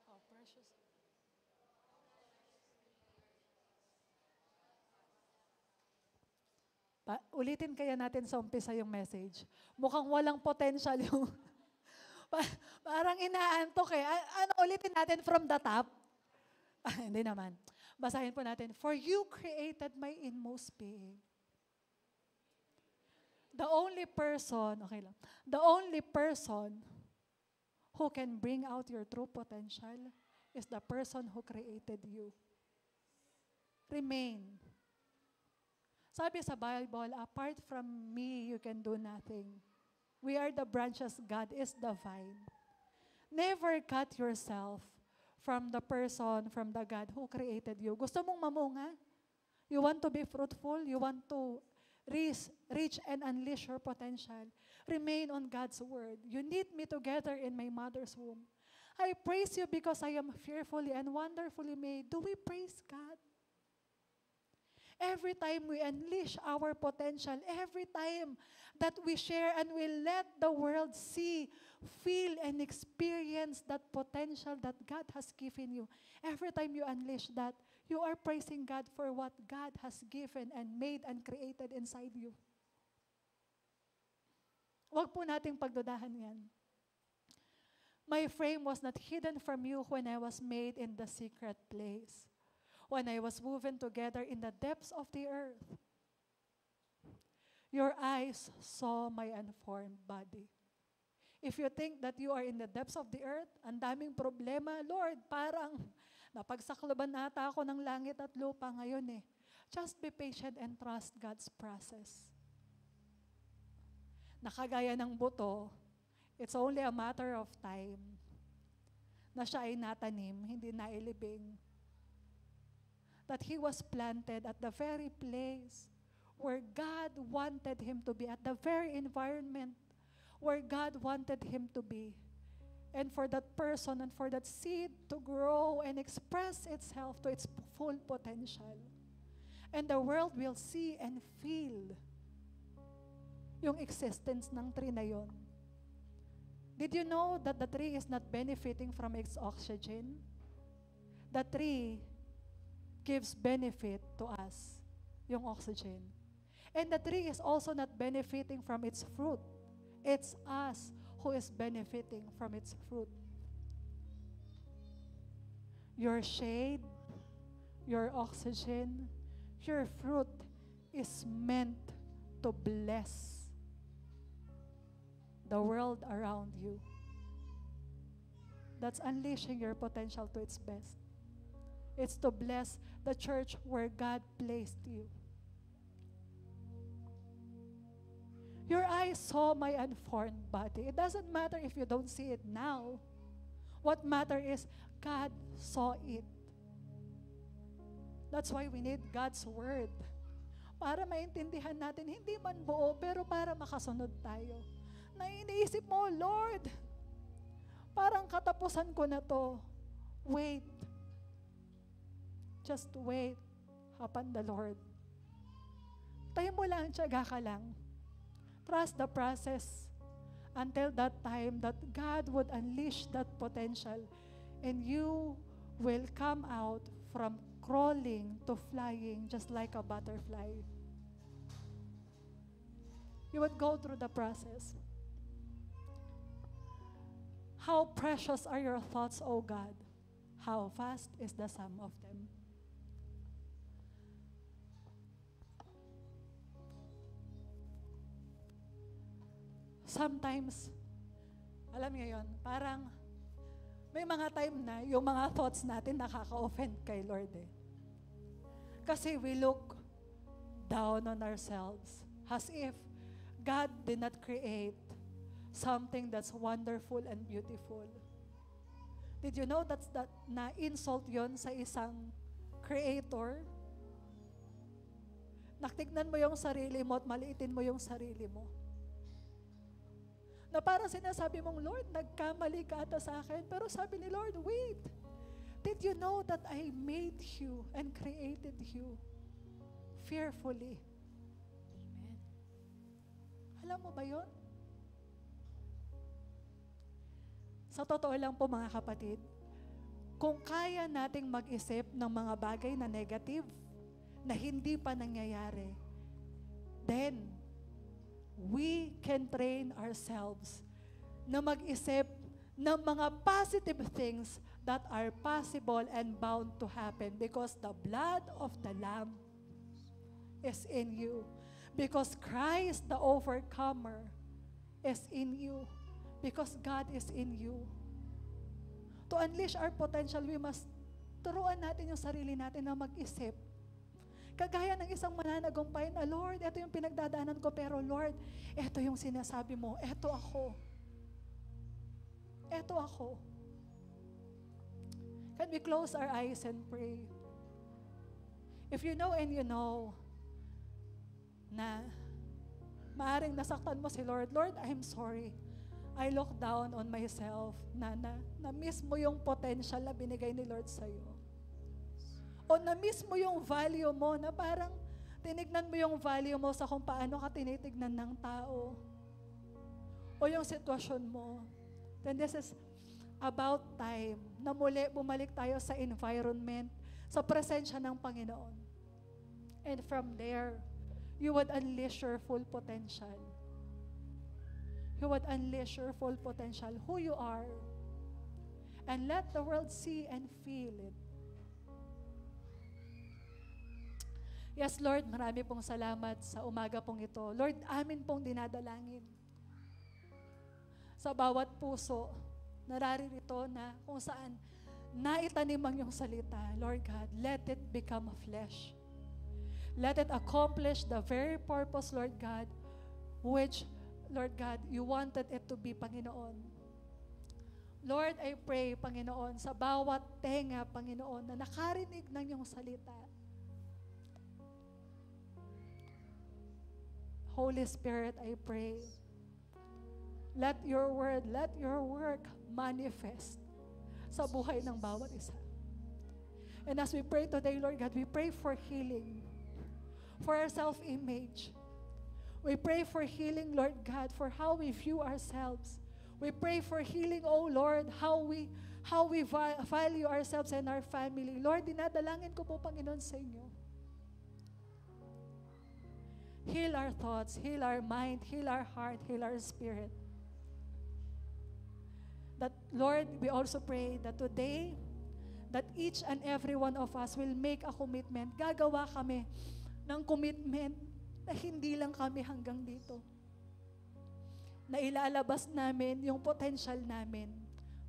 Oh, precious. Ulitin kaya natin sa umpisa yung message. Mukhang walang potential yung parang inaantok eh. Ulitin natin from the top. Hindi naman. Basahin po natin. For you created my inmost being. The only person who can bring out your true potential is the person who created you. Remain. Sabi sa Bible, apart from me, you can do nothing. We are the branches, God is the vine. Never cut yourself from the person, from the God who created you. Gusto mong mamunga? You want to be fruitful? You want to reach and unleash your potential? Remain on God's word. You knit me together in my mother's womb. I praise you because I am fearfully and wonderfully made. Do we praise God? Every time we unleash our potential, every time that we share and we let the world see, feel, and experience that potential that God has given you, every time you unleash that, you are praising God for what God has given and made and created inside you. Huwag po nating pagdudahan yan. My frame was not hidden from you when I was made in the secret place, when I was woven together in the depths of the earth. Your eyes saw my unformed body. If you think that you are in the depths of the earth, ang daming problema, Lord, parang napagsakloban ata ako ng langit at lupa ngayon eh. Just be patient and trust God's process. Nakagaya ng buto, it's only a matter of time na siya ay natanim, hindi nailibing. That he was planted at the very place where God wanted him to be, at the very environment where God wanted him to be. And for that person and for that seed to grow and express itself to its full potential. And the world will see and feel yung existence ng tree na yon. Did you know that the tree is not benefiting from its oxygen? The tree gives benefit to us, yung oxygen. And the tree is also not benefiting from its fruit. It's us who is benefiting from its fruit. Your shade, your oxygen, your fruit is meant to bless the world around you. That's unleashing your potential to its best. It's to bless the church where God placed you. Your eyes saw my unformed body. It doesn't matter if you don't see it now. What matters is God saw it. That's why we need God's word. Para maintindihan natin, hindi man buo, pero para makasunod tayo. Na iniisip mo, Lord, parang katapusan ko na to. Wait. Just wait upon the Lord. Tayo mo lang, tiyaga ka lang. Trust the process until that time that God would unleash that potential and you will come out from crawling to flying just like a butterfly. You would go through the process. How precious are your thoughts, O God? How vast is the sum of them? Sometimes, alam niyo yun, parang may mga time na yung mga thoughts natin nakaka-offend kay Lord eh. Kasi we look down on ourselves as if God did not create something that's wonderful and beautiful. Did you know that na-insult yon sa isang creator? Naktignan mo yung sarili mo at maliitin mo yung sarili mo. Na parang sinasabi mong, Lord, nagkamali ka ata sa akin. Pero sabi ni Lord, wait. Did you know that I made you and created you fearfully? Amen. Alam mo ba yun? Sa totoo lang po mga kapatid, kung kaya nating mag-isip ng mga bagay na negative, na hindi pa nangyayari, then we can train ourselves na mag-isip ng mga positive things that are possible and bound to happen because the blood of the Lamb is in you. Because Christ, the overcomer, is in you. Because God is in you. To unleash our potential, we must turuan natin yung sarili natin na mag-isip. Kagaya ng isang mananagumpay na, Lord, ito yung pinagdadaanan ko, pero Lord, ito yung sinasabi mo, ito ako. Ito ako. Can we close our eyes and pray? If you know and you know na maaring nasaktan mo si Lord, Lord, I'm sorry. I look down on myself na miss mo yung potential na binigay ni Lord sa'yo. O na-miss mo yung value mo na parang tinignan mo yung value mo sa kung paano ka tinitignan ng tao. O yung sitwasyon mo. Then this is about time na muli bumalik tayo sa environment, sa presensya ng Panginoon. And from there, you would unleash your full potential. You would unleash your full potential, who you are. And let the world see and feel it. Yes, Lord, marami pong salamat sa umaga pong ito. Lord, amin pong dinadalangin. Sa bawat puso, nararirito na kung saan naitanim ang iyong salita. Lord God, let it become flesh. Let it accomplish the very purpose, Lord God, which, Lord God, you wanted it to be, Panginoon. Lord, I pray, Panginoon, sa bawat tenga, Panginoon, na nakarinig ng iyong salita. Holy Spirit, I pray, let your word, let your work manifest sa buhay ng bawat isa. And as we pray today, Lord God, we pray for healing, for our self-image. We pray for healing, Lord God, for how we view ourselves. We pray for healing, oh Lord, how we value ourselves and our family. Lord, dinadalangin ko po, Panginoon, sa inyo. Heal our thoughts, heal our mind, heal our heart, heal our spirit. That, Lord, we also pray that today, that each and every one of us will make a commitment. Gagawa kami ng commitment na hindi lang kami hanggang dito. Na ilalabas namin yung potential namin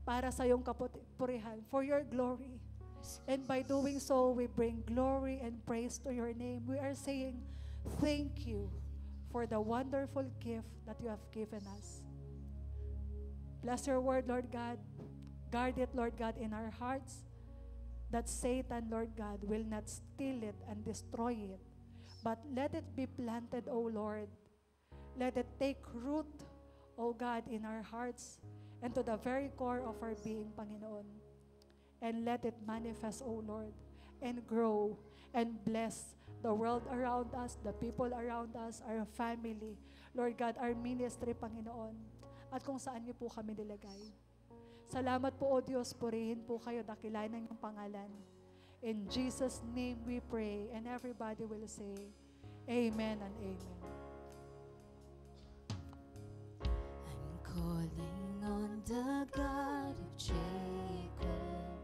para sa iyong kapurihan, for your glory. And by doing so, we bring glory and praise to your name. We are saying, thank you for the wonderful gift that you have given us. Bless your word, Lord God. Guard it, Lord God, in our hearts, that Satan, Lord God, will not steal it and destroy it. But let it be planted, O Lord. Let it take root, O God, in our hearts and to the very core of our being, Panginoon. And let it manifest, O Lord, and grow and bless the world around us, the people around us, our family, Lord God, our ministry, Panginoon, at kung saan niyo po kami nilagay. Salamat po, O Diyos, purihin po kayo, dakilain ng iyong pangalan. In Jesus' name we pray, and everybody will say, Amen and Amen. I'm calling on the God of Jacob,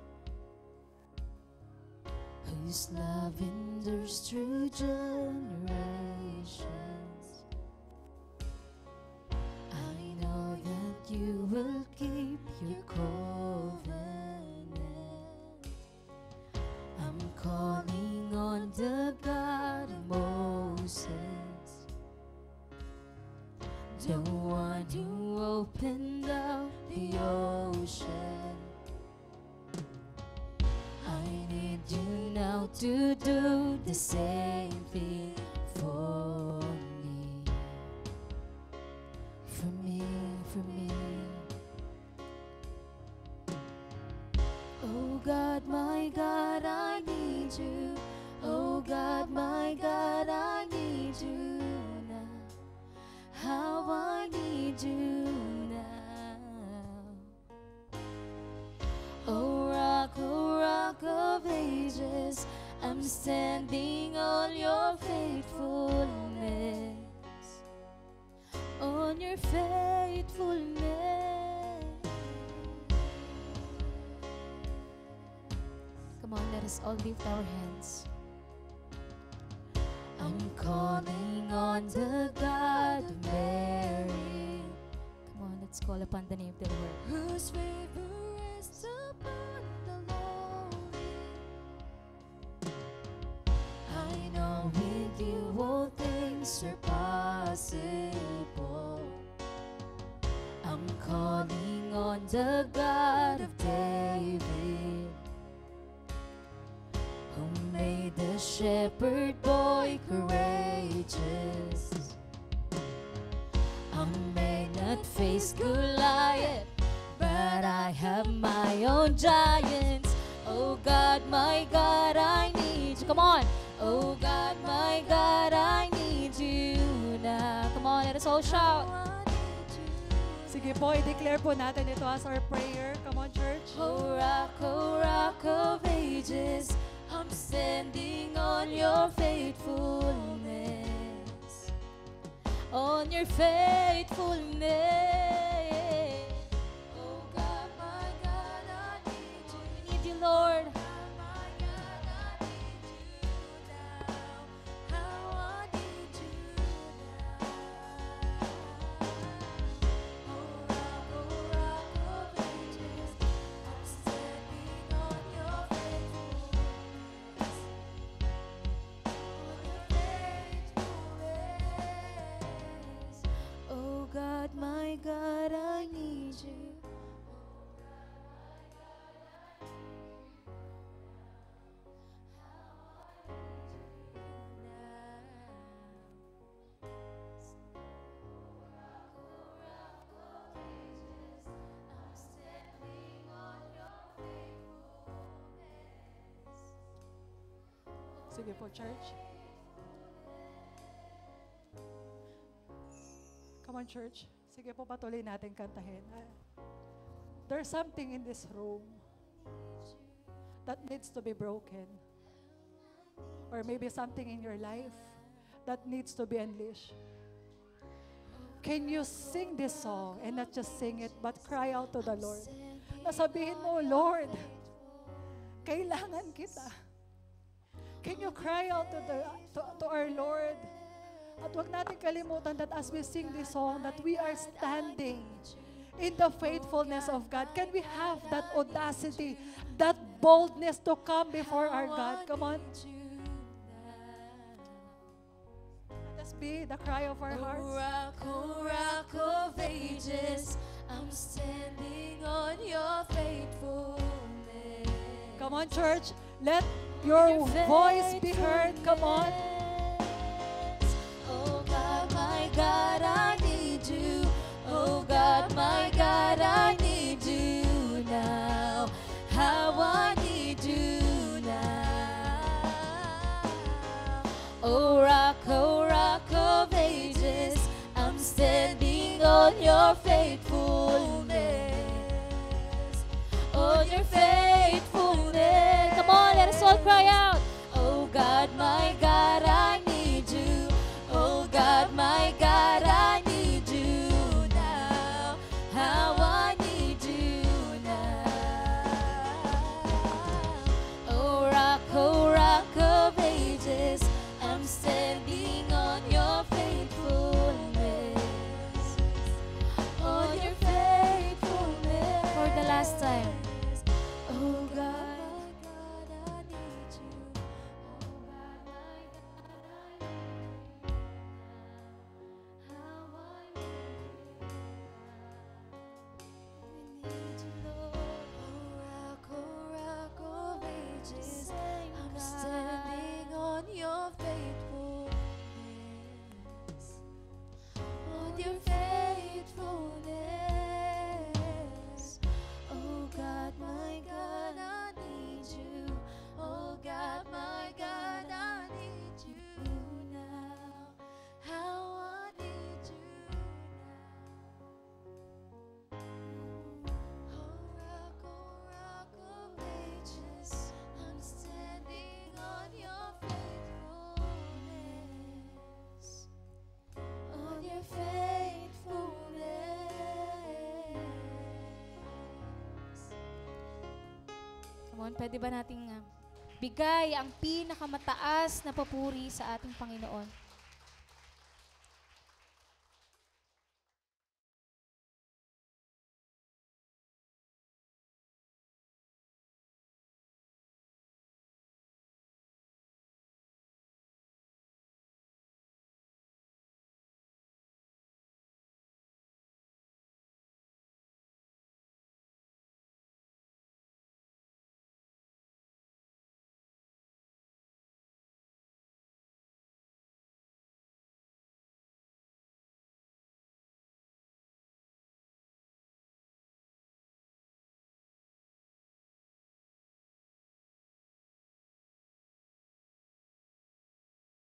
whose love endures through generations. I know that you will keep your covenant. I'm calling on the God of Moses, the one who opened up the ocean. I need you now to do the same thing for me. For me, for me. Oh God, my God, I need you. Oh God, my God, I need you now. How I need you now. Oh rock of ages, I'm standing on your faithfulness, on your faithfulness. Come on, let us all lift our hands. I'm calling on the God of Mary. Come on, let's call upon the name of the Lord. Whose favor rests upon unsurpassable. I'm calling on the God of David, who made the shepherd boy courageous. I may not face Goliath, but I have my own giants. Oh God, my God, I need you. Come on. Oh God, my God, I need you now. Come on, let us all shout. Sige po, i-declare po natin ito as our prayer. Come on, church. Oh rock of ages, I'm standing on your faithfulness. On your faithfulness. Oh God, my God, I need you. We need you, Lord. God, my God, I need you. Sige po, church. Come on, church. Sige po, patuloy natin kantahin. There's something in this room that needs to be broken. Or maybe something in your life that needs to be unleashed. Can you sing this song and not just sing it, but cry out to the Lord? Nasabihin mo, Lord, kailangan kita. Can you cry out to our Lord? At huwag natin kalimutan that as we sing this song, that we are standing in the faithfulness of God. Can we have that audacity, that boldness to come before our God? Come on. Let us be the cry of our hearts. Oh rock of ages, I'm standing on your faithfulness. Come on, church. Let your voice be heard. Come on. My God, I need you. Oh God, my God, I need you now. How I need you now. Oh rock of ages, I'm standing on your faithfulness. On your faithfulness. Come on, let us all cry out. Oh God, my God, I need you. Oh God, my God, I need you now. How I need you now. Oh rock of ages, I'm standing on your faithfulness. On your faithfulness. For the last time. Oh God, my God, I need you. Oh God, my God, I need you. I'm standing on your faithfulness. On your faithfulness. Oh God, my God, I need you. Oh God, my God, I need you now. How I need you now. Oh rock of ages, I'm standing on your faithfulness. On your faithfulness. Come on, pwede ba nating bigay ang pinakamataas na papuri sa ating Panginoon?